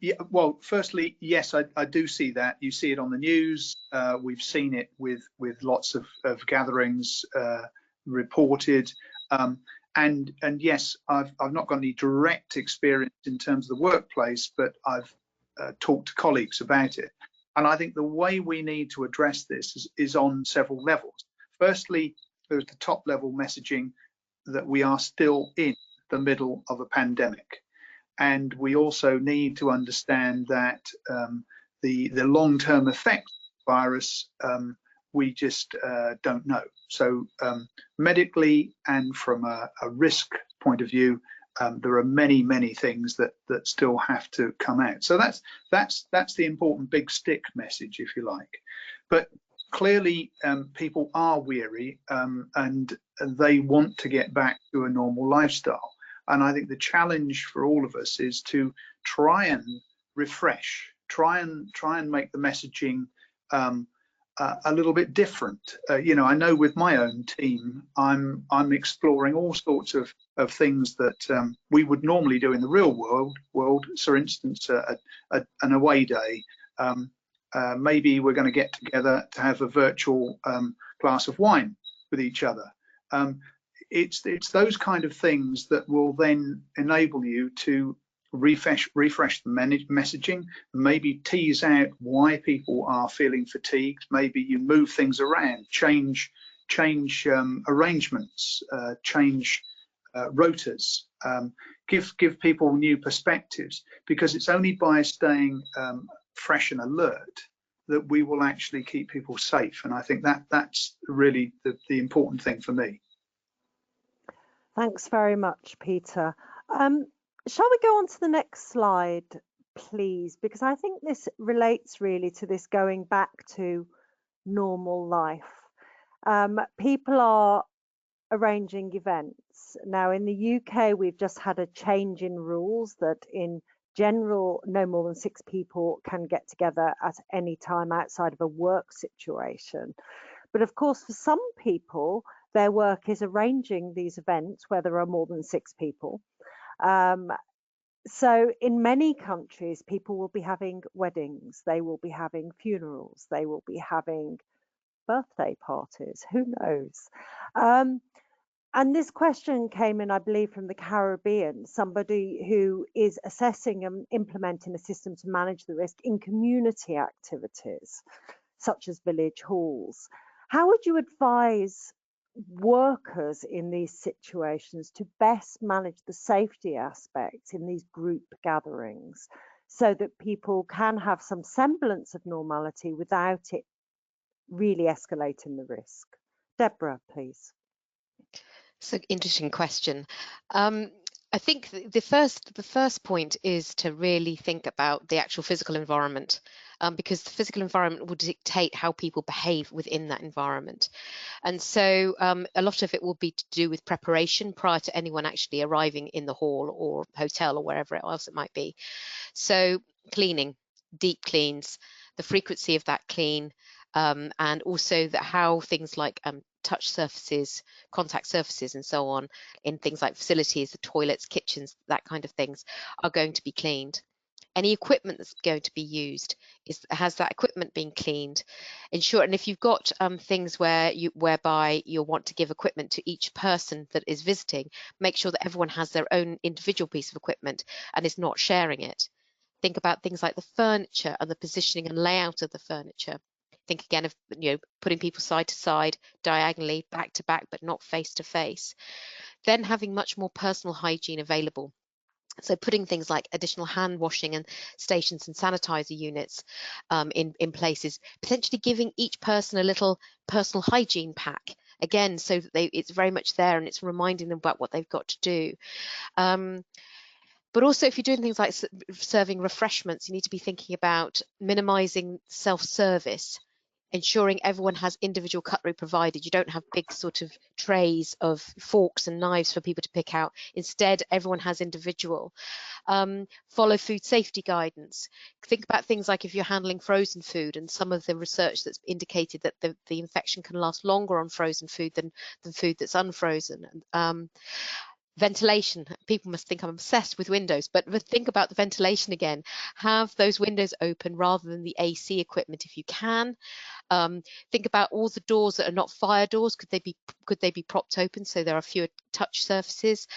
Yeah, well, firstly, yes, I do see that. You see it on the news. We've seen it with lots of gatherings reported. And yes, I've not got any direct experience in terms of the workplace, but I've talked to colleagues about it. And I think the way we need to address this is on several levels. Firstly, there's the top level messaging that we are still in the middle of a pandemic. And we also need to understand that the long-term effect of the virus, we just don't know. So medically and from a risk point of view, there are many things that still have to come out. So that's the important big stick message, if you like. But clearly people are weary and they want to get back to a normal lifestyle. And I think the challenge for all of us is to try and refresh, try and make the messaging a little bit different. You know, I know with my own team, I'm exploring all sorts of things that we would normally do in the real world. For instance, an away day. Maybe we're going to get together to have a virtual glass of wine with each other. It's those kind of things that will then enable you to refresh the messaging, maybe tease out why people are feeling fatigued. Maybe you move things around, change arrangements, change rotas, give people new perspectives, because it's only by staying fresh and alert that we will actually keep people safe. And I think that's really the important thing for me. Thanks very much, Peter. Shall we go on to the next slide, please, because I think this relates really to this going back to normal life. People are arranging events. Now, in the UK, we've just had a change in rules that in general, no more than 6 people can get together at any time outside of a work situation. But of course, for some people, their work is arranging these events where there are more than 6 people. So in many countries, people will be having weddings, they will be having funerals, they will be having birthday parties, who knows? And this question came in, I believe, from the Caribbean, somebody who is assessing and implementing a system to manage the risk in community activities, such as village halls. How would you advise workers in these situations to best manage the safety aspects in these group gatherings so that people can have some semblance of normality without it really escalating the risk? Deborah, please. It's an interesting question. I think the first point is to really think about the actual physical environment, because the physical environment will dictate how people behave within that environment. And so a lot of it will be to do with preparation prior to anyone actually arriving in the hall or hotel or wherever else it might be. So cleaning, deep cleans, the frequency of that clean, and also how things like touch surfaces, contact surfaces and so on in things like facilities, the toilets, kitchens, that kind of things are going to be cleaned. Any equipment that's going to be used has that equipment been cleaned? Ensure, and if you've got things whereby you'll want to give equipment to each person that is visiting, make sure that everyone has their own individual piece of equipment and is not sharing it. Think about things like the furniture and the positioning and layout of the furniture. Think again of putting people side to side, diagonally, back to back, but not face to face. Then having much more personal hygiene available. So putting things like additional hand washing and stations and sanitizer units in places, potentially giving each person a little personal hygiene pack, again, so that it's very much there and it's reminding them about what they've got to do. But also, if you're doing things like serving refreshments, you need to be thinking about minimizing self-service, ensuring everyone has individual cutlery provided. You don't have big sort of trays of forks and knives for people to pick out. Instead, everyone has individual. Follow food safety guidance. Think about things like if you're handling frozen food, and some of the research that's indicated that the infection can last longer on frozen food than food that's unfrozen. Ventilation. People must think I'm obsessed with windows, but think about the ventilation again. Have those windows open rather than the AC equipment if you can. Think about all the doors that are not fire doors. Could they be propped open so there are fewer touch surfaces?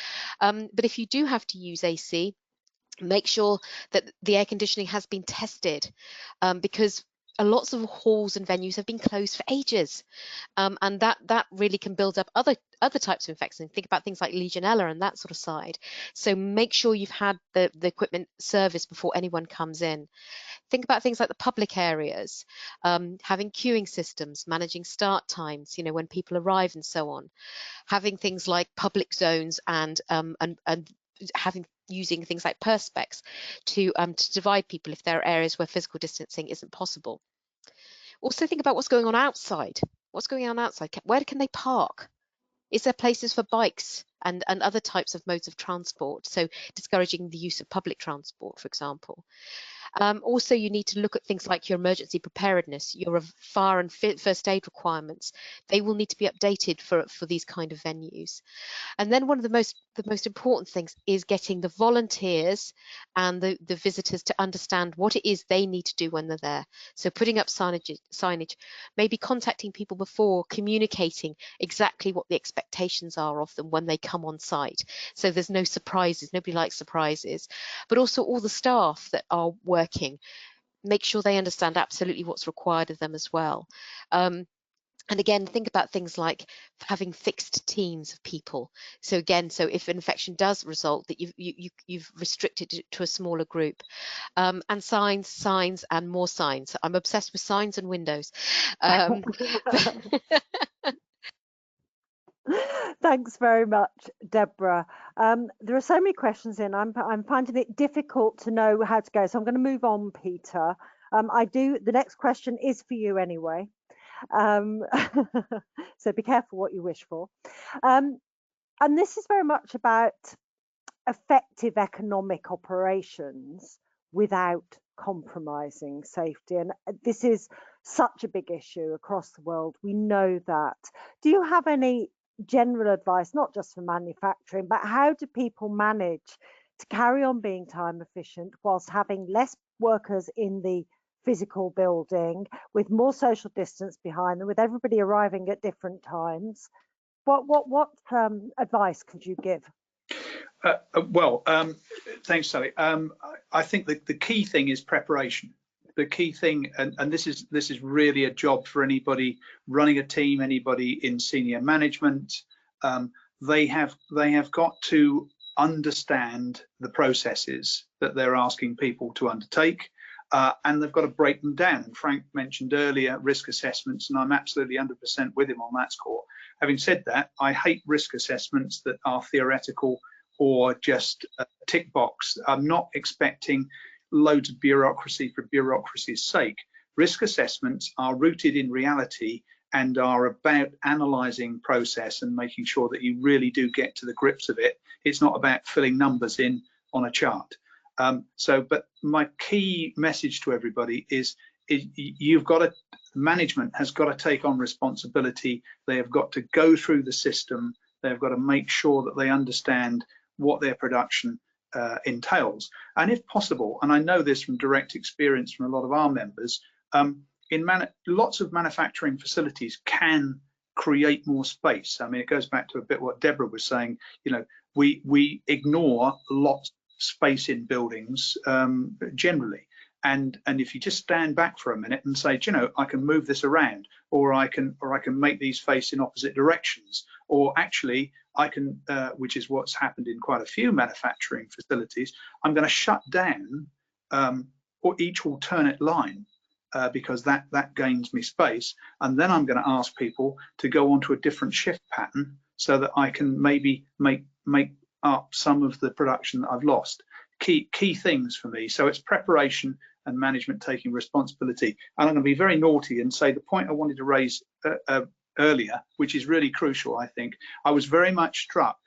But if you do have to use AC, make sure that the air conditioning has been tested, because lots of halls and venues have been closed for ages, and that really can build up other types of infections. Think about things like Legionella and that sort of side. So make sure you've had the equipment serviced before anyone comes in. Think about things like the public areas, having queuing systems, managing start times, when people arrive and so on. Having things like public zones and using things like perspex to divide people if there are areas where physical distancing isn't possible. Also think about what's going on outside. What's going on outside? Where can they park? Is there places for bikes and other types of modes of transport? So discouraging the use of public transport, for example. Also, you need to look at things like your emergency preparedness, your fire and first aid requirements. They will need to be updated for these kind of venues. And then one of the most important things is getting the volunteers and the visitors to understand what it is they need to do when they're there. So putting up signage, maybe contacting people before, communicating exactly what the expectations are of them when they come on site. So there's no surprises. Nobody likes surprises. But also all the staff that are working, make sure they understand absolutely what's required of them as well. And again, think about things like having fixed teams of people. So again, if an infection does result, that you've restricted it to a smaller group. And signs, and more signs. I'm obsessed with signs and windows. Thanks very much, Deborah. There are so many questions in. I'm finding it difficult to know how to go, so I'm going to move on, Peter. The next question is for you anyway. So be careful what you wish for. And this is very much about effective economic operations without compromising safety. And this is such a big issue across the world. We know that. Do you have any general advice, not just for manufacturing, but how do people manage to carry on being time efficient whilst having less workers in the physical building, with more social distance behind them, with everybody arriving at different times? What advice could you give? Thanks, Sally. I think the key thing is preparation. The key thing, and this is really a job for anybody running a team, anybody in senior management. They have got to understand the processes that they're asking people to undertake, and they've got to break them down. And Frank mentioned earlier risk assessments, and I'm absolutely 100% with him on that score. Having said that, I hate risk assessments that are theoretical or just a tick box. I'm not expecting loads of bureaucracy for bureaucracy's sake. Risk assessments are rooted in reality and are about analysing process and making sure that you really do get to the grips of it. It's not about filling numbers in on a chart. But my key message to everybody is management has got to take on responsibility. They have got to go through the system. They've got to make sure that they understand what their production entails, and if possible, and I know this from direct experience from a lot of our members, lots of manufacturing facilities can create more space. I mean, it goes back to a bit what Deborah was saying. You know, we ignore lots of space in buildings generally, and if you just stand back for a minute and say, you know, I can move this around, or I can make these face in opposite directions, or actually I can, which is what's happened in quite a few manufacturing facilities, I'm going to shut down or each alternate line because that gains me space, and then I'm going to ask people to go onto a different shift pattern so that I can maybe make up some of the production that I've lost. Key things for me. So it's preparation and management taking responsibility. And I'm going to be very naughty and say the point I wanted to raise earlier, which is really crucial, I think. I was very much struck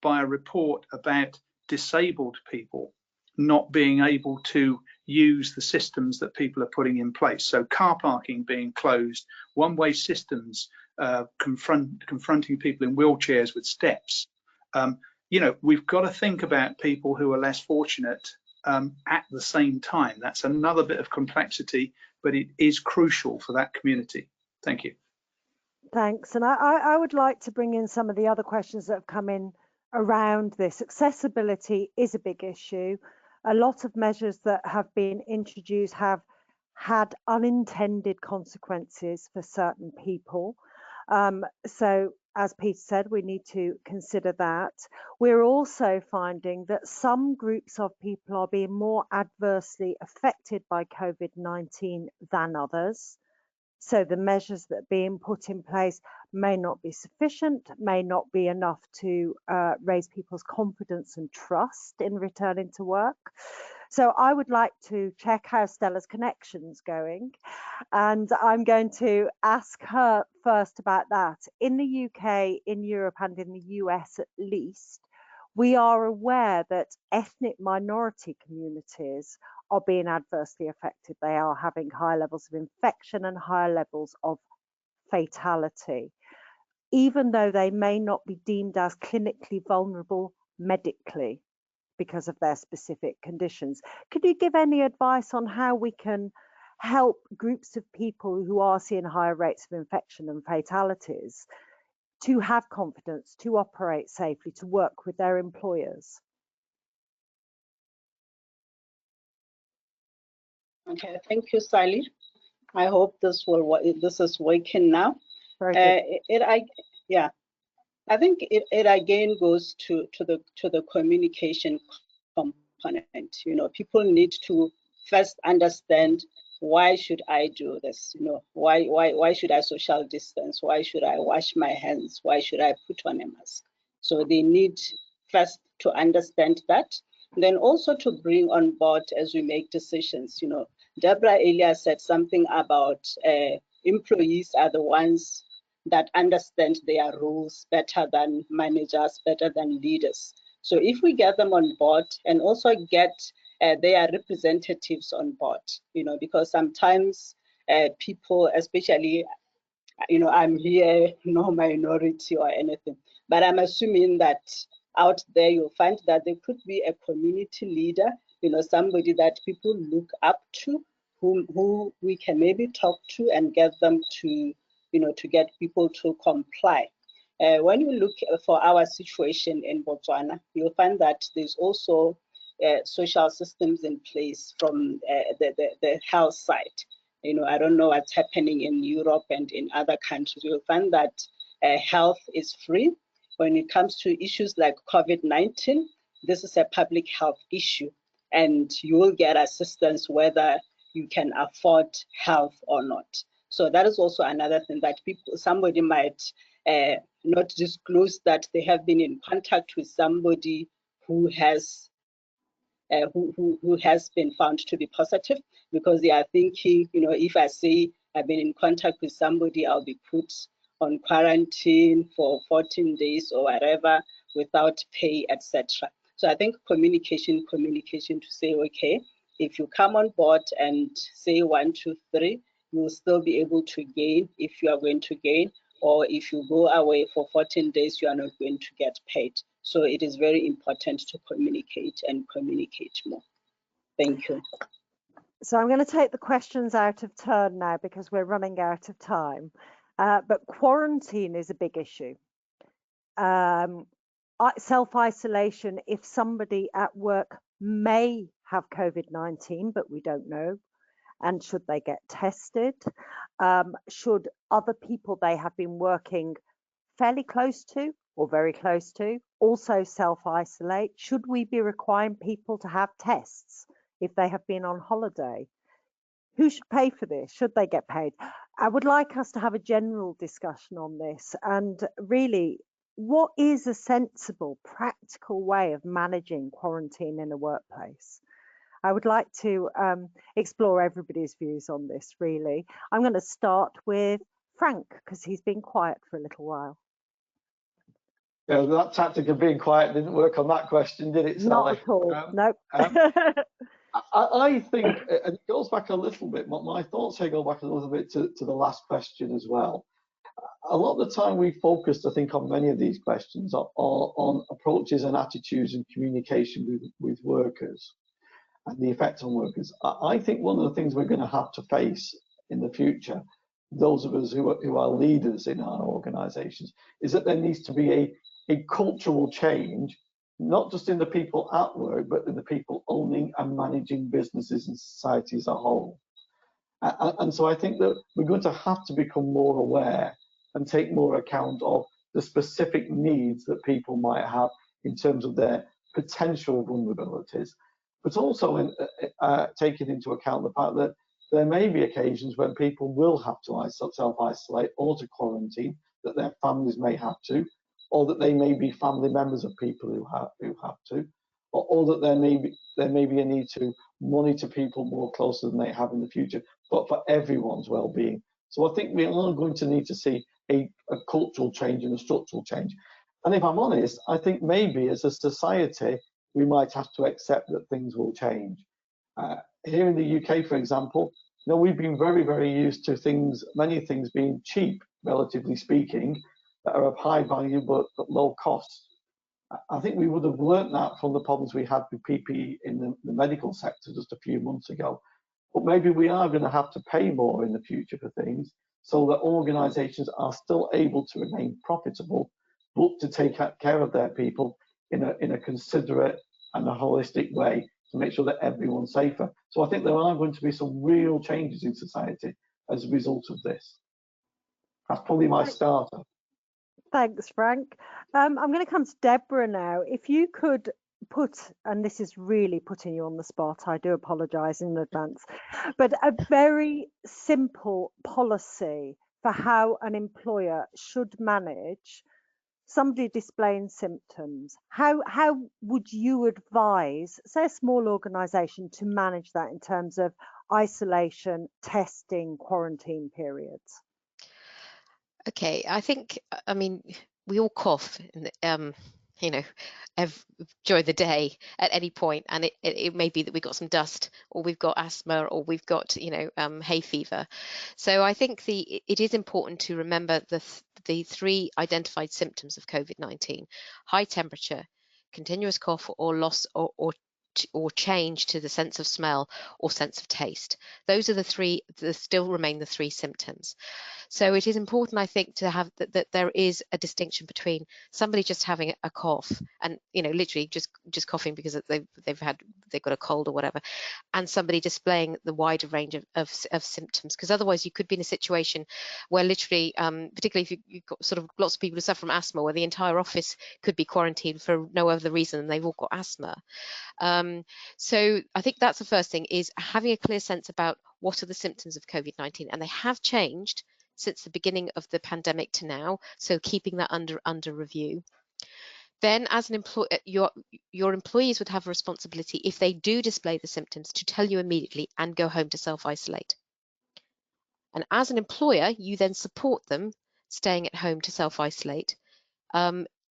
by a report about disabled people not being able to use the systems that people are putting in place. So car parking being closed, one-way systems confronting people in wheelchairs with steps. You know, we've got to think about people who are less fortunate at the same time. That's another bit of complexity, but it is crucial for that community. Thank you. Thanks. And I would like to bring in some of the other questions that have come in around this. Accessibility is a big issue. A lot of measures that have been introduced have had unintended consequences for certain people. So as Peter said, we need to consider that. We're also finding that some groups of people are being more adversely affected by COVID-19 than others. So the measures that are being put in place may not be sufficient, may not be enough to raise people's confidence and trust in returning to work. So I would like to check how Stella's connection's going, and I'm going to ask her first about that. In the UK, in Europe, and in the US at least, we are aware that ethnic minority communities are being adversely affected. They are having high levels of infection and higher levels of fatality, even though they may not be deemed as clinically vulnerable medically because of their specific conditions. Could you give any advice on how we can help groups of people who are seeing higher rates of infection and fatalities to have confidence, to operate safely, to work with their employers? Okay, thank you, Sally. I hope this will work. This is working now. Very good. I think it again goes to the communication component. You know, people need to first understand why should I do this? You know, why should I social distance? Why should I wash my hands? Why should I put on a mask? So they need first to understand that, then also to bring on board as we make decisions. You know, Deborah earlier said something about employees are the ones that understand their roles better than managers, better than leaders. So if we get them on board and also get their representatives on board, you know, because sometimes people, especially, you know, I'm here, no minority or anything, but I'm assuming that out there you'll find that there could be a community leader, you know, somebody that people look up to, who we can maybe talk to and get them to, you know, to get people to comply. When you look for our situation in Botswana, you'll find that there's also social systems in place from the health side. You know, I don't know what's happening in Europe and in other countries. You'll find that health is free. When it comes to issues like COVID-19, this is a public health issue, and you will get assistance whether you can afford health or not. So that is also another thing that somebody might not disclose that they have been in contact with somebody who has who has been found to be positive, because they are thinking, you know, if I say I've been in contact with somebody, I'll be put on quarantine for 14 days or whatever without pay, etc. So I think communication to say, okay, if you come on board and say 1, 2, 3, you will still be able to gain if you are going to gain, or if you go away for 14 days, you are not going to get paid. So it is very important to communicate and communicate more. Thank you. So I'm going to take the questions out of turn now because we're running out of time. But quarantine is a big issue. Self-isolation, if somebody at work may have COVID-19, but we don't know, and should they get tested? Should other people they have been working fairly close to or very close to also self-isolate? Should we be requiring people to have tests if they have been on holiday? Who should pay for this? Should they get paid? I would like us to have a general discussion on this, and really, what is a sensible, practical way of managing quarantine in a workplace? I would like to explore everybody's views on this, really. I'm going to start with Frank, because he's been quiet for a little while. Yeah, that tactic of being quiet didn't work on that question, did it, Sally? Not at all, nope. I think, and it goes back a little bit, my thoughts here go back a little bit to the last question as well. A lot of the time we focused, I think, on many of these questions on approaches and attitudes and communication with workers and the effect on workers. I think one of the things we're going to have to face in the future, those of us who are leaders in our organizations, is that there needs to be a cultural change, not just in the people at work, but in the people owning and managing businesses and society as a whole. And so I think that we're going to have to become more aware and take more account of the specific needs that people might have in terms of their potential vulnerabilities, but also in, taking into account the fact that there may be occasions when people will have to self-isolate or to quarantine, that their families may have to, or that they may be family members of people who have to, or that there may be a need to monitor people more closely than they have in the future, but for everyone's well-being. So I think we are going to need to see a cultural change and a structural change. And if I'm honest, I think maybe as a society, we might have to accept that things will change. Here in the UK, for example, you know, we've been very, very used to many things being cheap, relatively speaking, that are of high value but low cost. I think we would have learnt that from the problems we had with PPE in the medical sector just a few months ago. But maybe we are going to have to pay more in the future for things so that organisations are still able to remain profitable, but to take care of their people in a considerate and a holistic way to make sure that everyone's safer. So I think there are going to be some real changes in society as a result of this. That's probably my starter. Thanks, Frank. I'm going to come to Deborah now. If you could put, and this is really putting you on the spot, I do apologize in advance, but a very simple policy for how an employer should manage somebody displaying symptoms? How would you advise, say, a small organization to manage that in terms of isolation, testing, quarantine periods? Okay, I think, I mean, we all cough, you know, during the day at any point, and it may be that we've got some dust, or we've got asthma, or we've got, hay fever. So I think it is important to remember the three identified symptoms of COVID-19: high temperature, continuous cough, or loss or change to the sense of smell or sense of taste. Those are the three that still remain the three symptoms. So it is important, I think, to have that there is a distinction between somebody just having a cough and, literally just coughing because they've got a cold or whatever, and somebody displaying the wider range of symptoms. Because otherwise you could be in a situation where literally, particularly if you've got sort of lots of people who suffer from asthma, where the entire office could be quarantined for no other reason than they've all got asthma. So I think that's the first thing, is having a clear sense about what are the symptoms of COVID-19, and they have changed since the beginning of the pandemic to now, so keeping that under review. Then, as an employer, your employees would have a responsibility, if they do display the symptoms, to tell you immediately and go home to self-isolate. And as an employer, you then support them staying at home to self-isolate,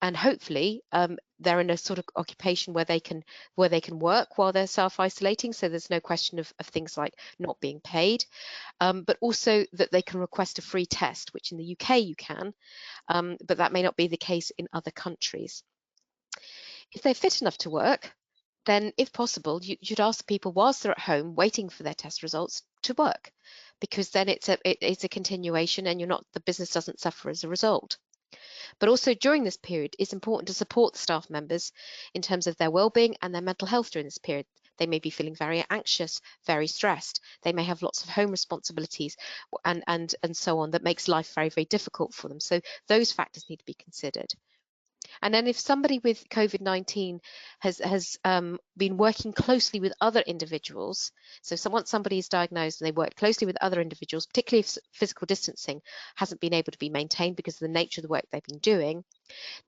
and hopefully they're in a sort of occupation where they can work while they're self-isolating, so there's no question of things like not being paid, but also that they can request a free test, which in the UK you can, but that may not be the case in other countries. If they're fit enough to work, then if possible, you should ask people whilst they're at home waiting for their test results to work, because then it's a continuation, and the business doesn't suffer as a result. But also during this period, it's important to support the staff members in terms of their well-being and their mental health during this period. They may be feeling very anxious, very stressed. They may have lots of home responsibilities and so on, that makes life very, very difficult for them. So those factors need to be considered. And then if somebody with COVID-19 has been working closely with other individuals, so once somebody is diagnosed and they work closely with other individuals, particularly if physical distancing hasn't been able to be maintained because of the nature of the work they've been doing,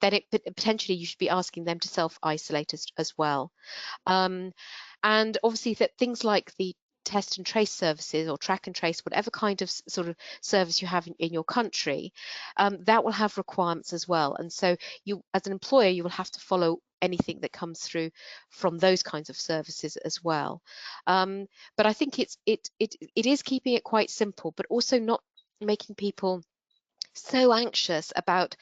then potentially you should be asking them to self-isolate as well. And obviously that things like the test and trace services, or track and trace, whatever kind of sort of service you have in your country, that will have requirements as well. And so you, as an employer, you will have to follow anything that comes through from those kinds of services as well. But I think it is keeping it quite simple, but also not making people so anxious about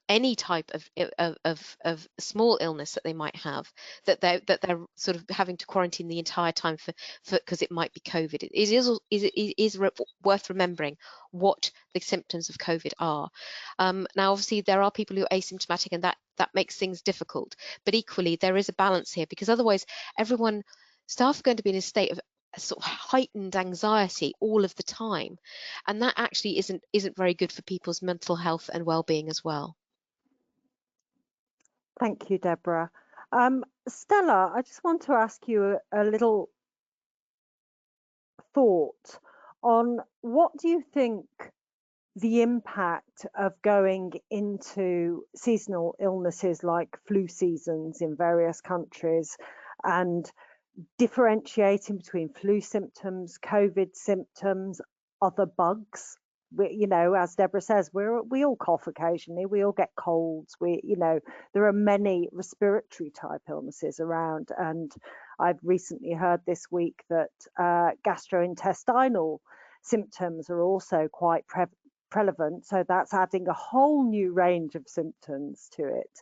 any type of small illness that they might have, that they're sort of having to quarantine the entire time for because it might be COVID. It is worth remembering what the symptoms of COVID are. Now, obviously, there are people who are asymptomatic, and that makes things difficult. But equally, there is a balance here, because otherwise, staff are going to be in a state of sort of heightened anxiety all of the time, and that actually isn't very good for people's mental health and well-being as well. Thank you, Deborah. Stella, I just want to ask you a little thought on, what do you think the impact of going into seasonal illnesses like flu seasons in various countries, and differentiating between flu symptoms, COVID symptoms, other bugs? As Deborah says, we all cough occasionally, we all get colds, there are many respiratory type illnesses around, and I've recently heard this week that gastrointestinal symptoms are also quite prevalent, so that's adding a whole new range of symptoms to it.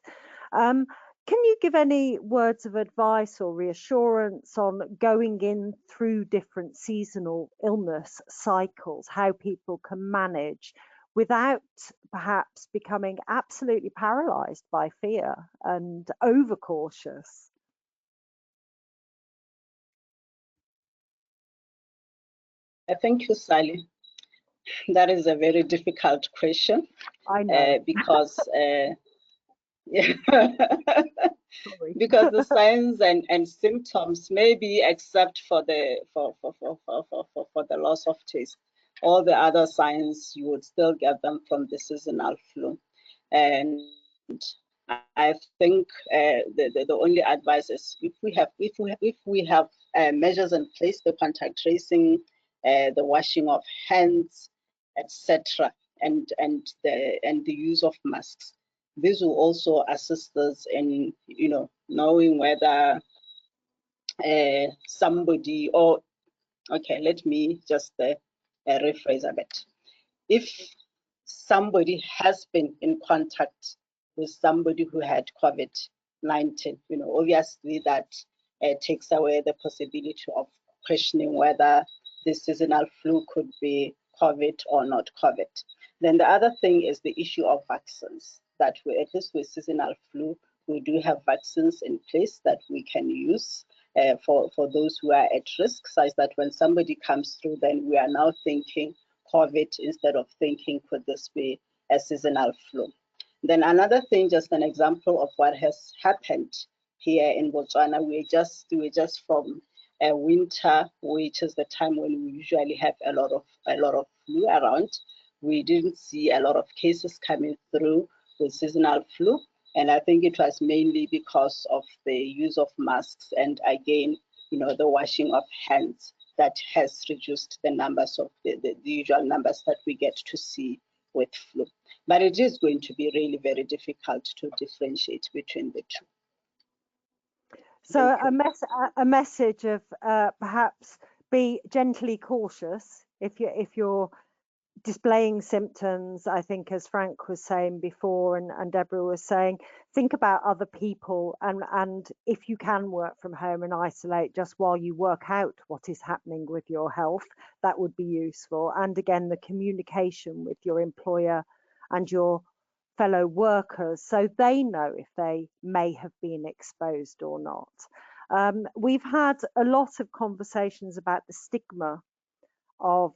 Can you give any words of advice or reassurance on going in through different seasonal illness cycles, how people can manage without perhaps becoming absolutely paralyzed by fear and overcautious? Thank you, Sally. That is a very difficult question. I know. Because Yeah. Sorry. Because the signs and symptoms maybe except for the loss of taste, all the other signs you would still get them from the seasonal flu. And I think the only advice is if we have measures in place, the contact tracing, the washing of hands, etc., and the use of masks. This will also assist us in knowing whether somebody or okay, let me just rephrase a bit. If somebody has been in contact with somebody who had COVID-19, obviously that takes away the possibility of questioning whether this seasonal flu could be COVID or not COVID. Then the other thing is the issue of vaccines, that we, at least with seasonal flu, we do have vaccines in place that we can use for those who are at risk, such that when somebody comes through, then we are now thinking COVID instead of thinking, could this be a seasonal flu? Then another thing, just an example of what has happened here in Botswana, we're just from winter, which is the time when we usually have a lot of flu around. We didn't see a lot of cases coming through with seasonal flu, and I think it was mainly because of the use of masks and again, the washing of hands that has reduced the numbers of the usual numbers that we get to see with flu. But it is going to be really very difficult to differentiate between the two. So a message of perhaps be gently cautious if you're displaying symptoms. I think, as Frank was saying before and Deborah was saying, think about other people, and if you can work from home and isolate just while you work out what is happening with your health, that would be useful. And again, the communication with your employer and your fellow workers, so they know if they may have been exposed or not. We've had a lot of conversations about the stigma of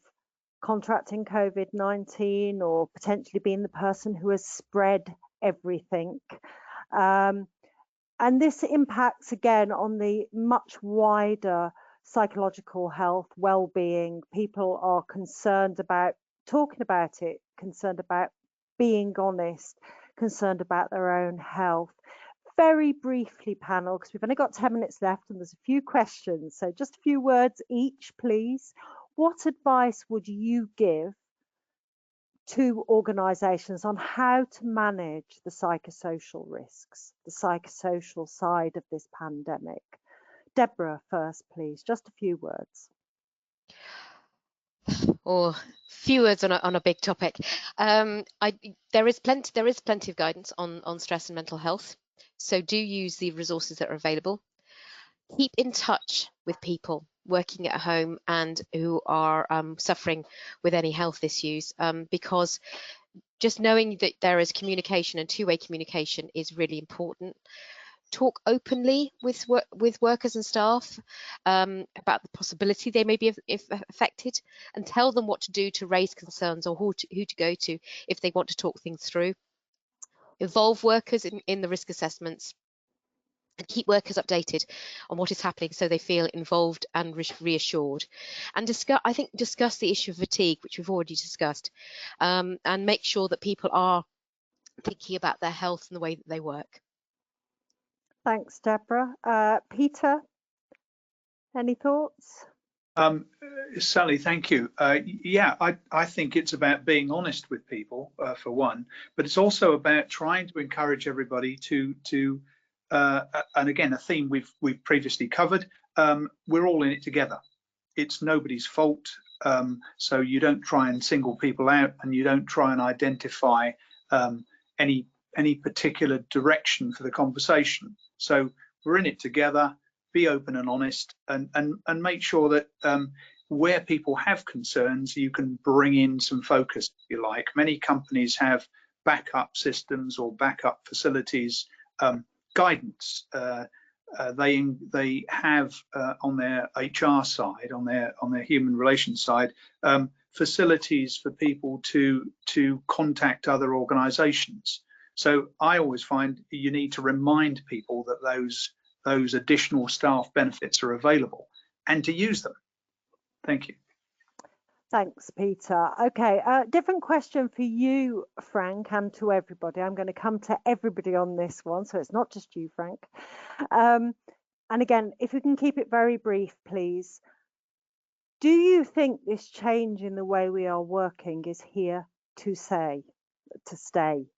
contracting COVID-19 or potentially being the person who has spread everything. And this impacts again on the much wider psychological health, well-being. People are concerned about talking about it, concerned about being honest, concerned about their own health. Very briefly, panel, because we've only got 10 minutes left and there's a few questions. So just a few words each, please. What advice would you give to organisations on how to manage the psychosocial risks, the psychosocial side of this pandemic? Deborah first, please, just a few words. Or few words on a big topic. There is plenty of guidance on stress and mental health. So do use the resources that are available. Keep in touch with people working at home and who are suffering with any health issues, because just knowing that there is communication and two-way communication is really important. Talk openly with workers and staff about the possibility they may be affected, and tell them what to do to raise concerns or who to go to if they want to talk things through. Involve workers in the risk assessments and keep workers updated on what is happening so they feel involved and reassured. And discuss the issue of fatigue, which we've already discussed, and make sure that people are thinking about their health and the way that they work. Thanks, Deborah. Peter, any thoughts? Sally, thank you. Yeah, I think it's about being honest with people, for one, but it's also about trying to encourage everybody to and again, a theme we've previously covered. We're all in it together. It's nobody's fault, so you don't try and single people out, and you don't try and identify any particular direction for the conversation. So we're in it together. Be open and honest, and make sure that where people have concerns, you can bring in some focus, if you like. Many companies have backup systems or backup facilities, guidance. They have on their HR side, on their human relations side, facilities for people to contact other organisations. So I always find you need to remind people that those additional staff benefits are available and to use them. Thank you. Thanks, Peter. Okay, different question for you, Frank, and to everybody. I'm going to come to everybody on this one, so it's not just you, Frank. And again, if you can keep it very brief, please. Do you think this change in the way we are working is here to stay?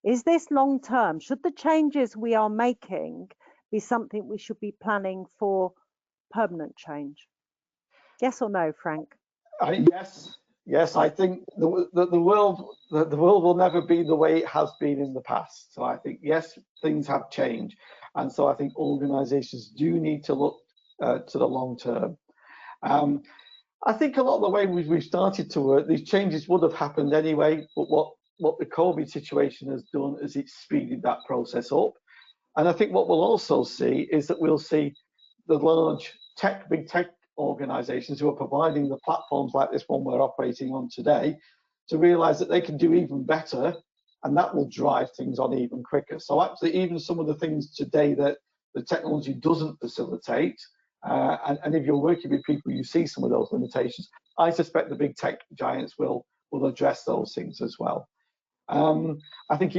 Is this long term? Should the changes we are making be something we should be planning for permanent change? Yes or no, Frank? Yes. I think the world will never be the way it has been in the past. So I think yes, things have changed, and so I think organisations do need to look to the long term. I think a lot of the way we've started to work, these changes would have happened anyway. But what the COVID situation has done is it's speeded that process up. And I think what we'll also see is that we'll see the large big tech organizations who are providing the platforms like this one we're operating on today to realize that they can do even better, and that will drive things on even quicker. So actually, even some of the things today that the technology doesn't facilitate, and if you're working with people, you see some of those limitations. I suspect the big tech giants will address those things as well. I think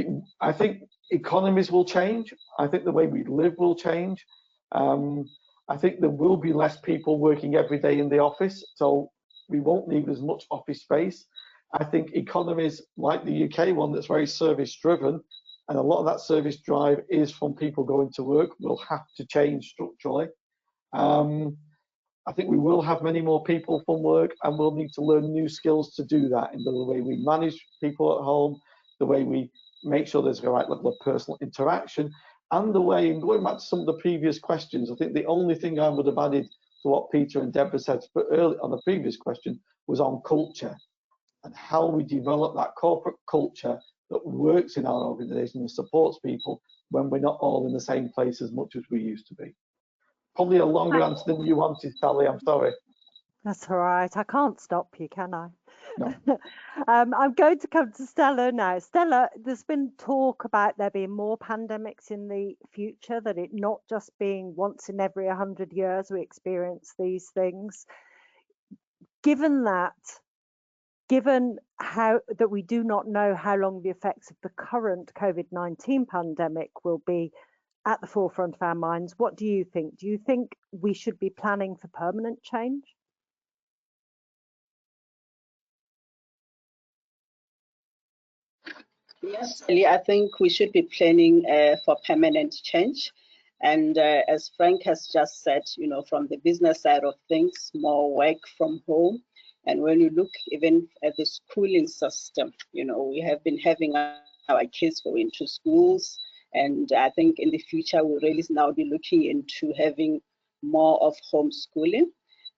economies will change. I think the way we live will change. I think there will be less people working every day in the office, so we won't need as much office space. I think economies like the UK one that's very service driven, and a lot of that service drive is from people going to work, will have to change structurally. I think we will have many more people from work, and we'll need to learn new skills to do that in the way we manage people at home, the way we make sure there's the right level of personal interaction, and the way, and going back to some of the previous questions, I think the only thing I would have added to what Peter and Deborah said earlier on the previous question was on culture and how we develop that corporate culture that works in our organisation and supports people when we're not all in the same place as much as we used to be. Probably a longer answer than you wanted, Sally, I'm sorry. That's all right. I can't stop you, can I? No. I'm going to come to Stella now. Stella, there's been talk about there being more pandemics in the future, that it not just being once in every 100 years we experience these things. Given how that we do not know how long the effects of the current COVID-19 pandemic will be at the forefront of our minds, what do you think? Do you think we should be planning for permanent change? Yes, I think we should be planning for permanent change. And as Frank has just said, from the business side of things, more work from home. And when you look even at the schooling system, we have been having our kids go into schools. And I think in the future, we'll really now be looking into having more of homeschooling.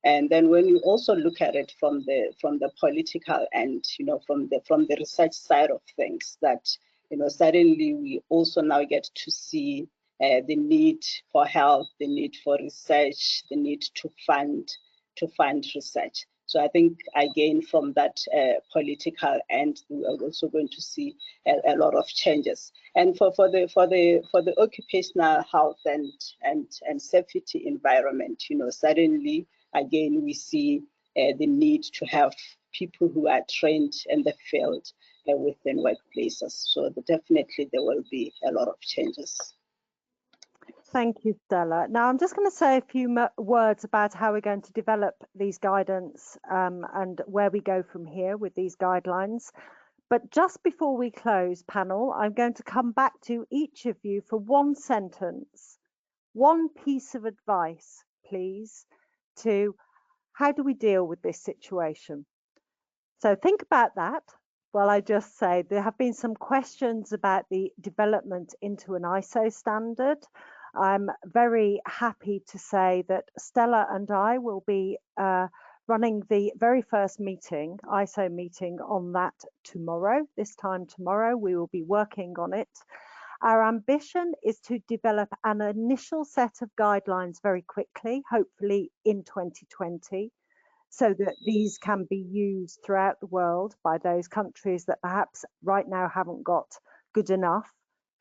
And then when you also look at it from the political and from the research side of things, that suddenly we also now get to see the need for health, the need for research, the need to fund research. So I think again from that political end, we are also going to see a lot of changes. And for the occupational health and safety environment, suddenly again we see the need to have people who are trained in the field within workplaces. So definitely there will be a lot of changes. Thank you, Stella. Now, I'm just going to say a few words about how we're going to develop these guidance and where we go from here with these guidelines. But just before we close, panel, I'm going to come back to each of you for one sentence, one piece of advice, please, to how do we deal with this situation? So think about that. Well, I just say there have been some questions about the development into an ISO standard. I'm very happy to say that Stella and I will be running the very first meeting, ISO meeting, on that tomorrow. This time tomorrow, we will be working on it. Our ambition is to develop an initial set of guidelines very quickly, hopefully in 2020, so that these can be used throughout the world by those countries that perhaps right now haven't got good enough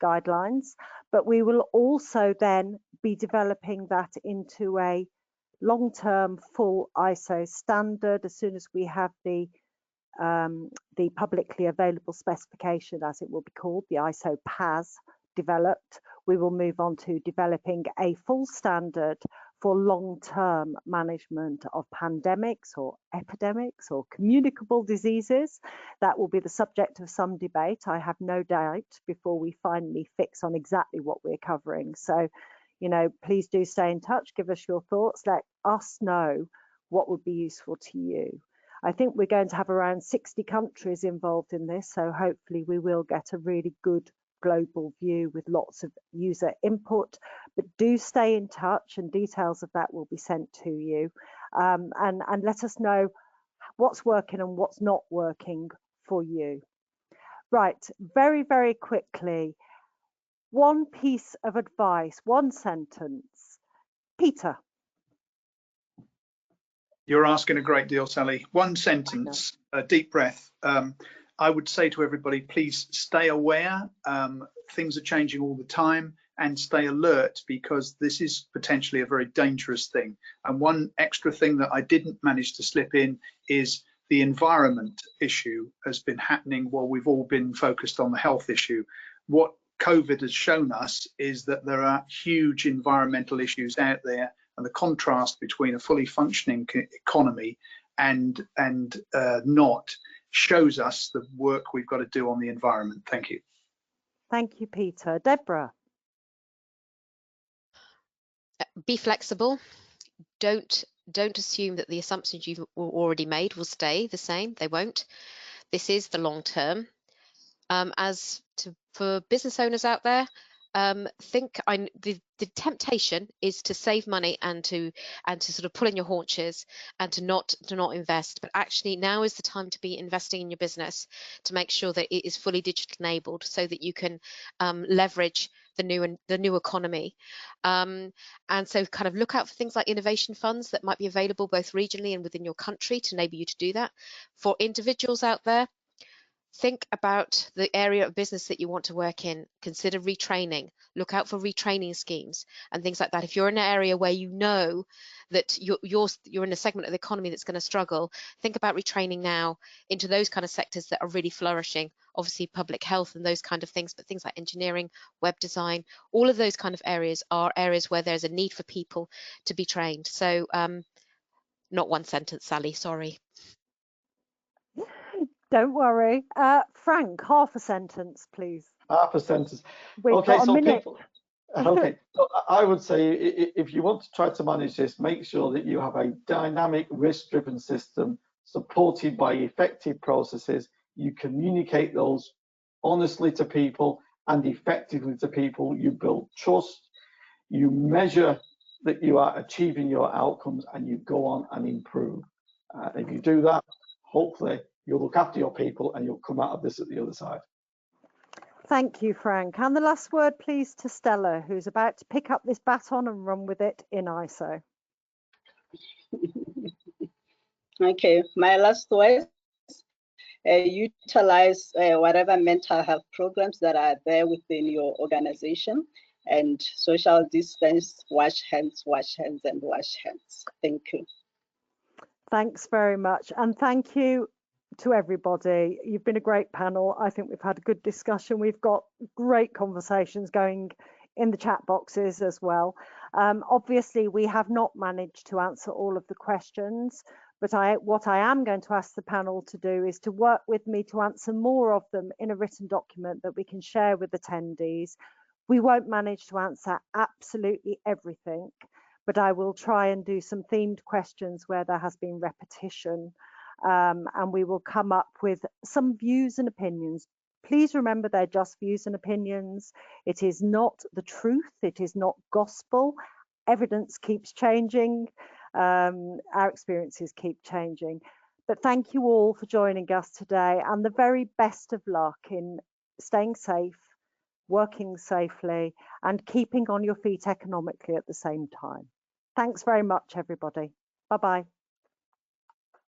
guidelines, but we will also then be developing that into a long-term full ISO standard. As soon as we have the publicly available specification, as it will be called, the ISO PAS, developed, we will move on to developing a full standard for long-term management of pandemics or epidemics or communicable diseases. That will be the subject of some debate, I have no doubt, before we finally fix on exactly what we're covering. So, you know, please do stay in touch, give us your thoughts, let us know what would be useful to you. I think we're going to have around 60 countries involved in this, so hopefully we will get a really good global view with lots of user input, but do stay in touch and details of that will be sent to you, and let us know what's working and what's not working for you. Right, very, very quickly, one piece of advice, one sentence. Peter. You're asking a great deal, Sally. One sentence, a deep breath. I would say to everybody, please stay aware. Things are changing all the time, and stay alert, because this is potentially a very dangerous thing. And one extra thing that I didn't manage to slip in is the environment issue has been happening while we've all been focused on the health issue. What COVID has shown us is that there are huge environmental issues out there, and the contrast between a fully functioning economy and not shows us the work we've got to do on the environment. Thank you. Thank you, Peter. Deborah. Be flexible. Don't assume that the assumptions you've already made will stay the same. They won't. This is the long term. For business owners out there, the temptation is to save money and to sort of pull in your haunches and to not invest, but actually now is the time to be investing in your business, to make sure that it is fully digital enabled so that you can leverage the new economy, and so kind of look out for things like innovation funds that might be available both regionally and within your country to enable you to do that. For individuals out there, think about the area of business that you want to work in. Consider retraining. Look out for retraining schemes and things like that. If you're in an area where you know that you're in a segment of the economy that's going to struggle, think about retraining now into those kind of sectors that are really flourishing. Obviously, public health and those kind of things, but things like engineering, web design, all of those kind of areas are areas where there's a need for people to be trained. So, not one sentence, Sally, sorry. Don't worry. Frank, half a sentence, please. Half a sentence. We've okay, got a so minute. people. Okay, so I would say if you want to try to manage this, make sure that you have a dynamic, risk-driven system supported by effective processes. You communicate those honestly to people and effectively to people. You build trust. You measure that you are achieving your outcomes, and you go on and improve. If you do that, hopefully you'll look after your people and you'll come out of this at the other side. Thank you, Frank. And the last word, please, to Stella, who's about to pick up this baton and run with it in ISO. Okay, my last words, utilize whatever mental health programs that are there within your organization, and social distance, wash hands, and wash hands. Thank you. Thanks very much. And thank you to everybody. You've been a great panel. I think we've had a good discussion. We've got great conversations going in the chat boxes as well. Obviously, we have not managed to answer all of the questions, but what I am going to ask the panel to do is to work with me to answer more of them in a written document that we can share with attendees. We won't manage to answer absolutely everything, but I will try and do some themed questions where there has been repetition, and we will come up with some views and opinions. Please remember, they're just views and opinions. It is not the truth. It is not gospel. Evidence keeps changing. Our experiences keep changing. But thank you all for joining us today, and the very best of luck in staying safe, working safely, and keeping on your feet economically at the same time. Thanks very much, everybody. Bye-bye.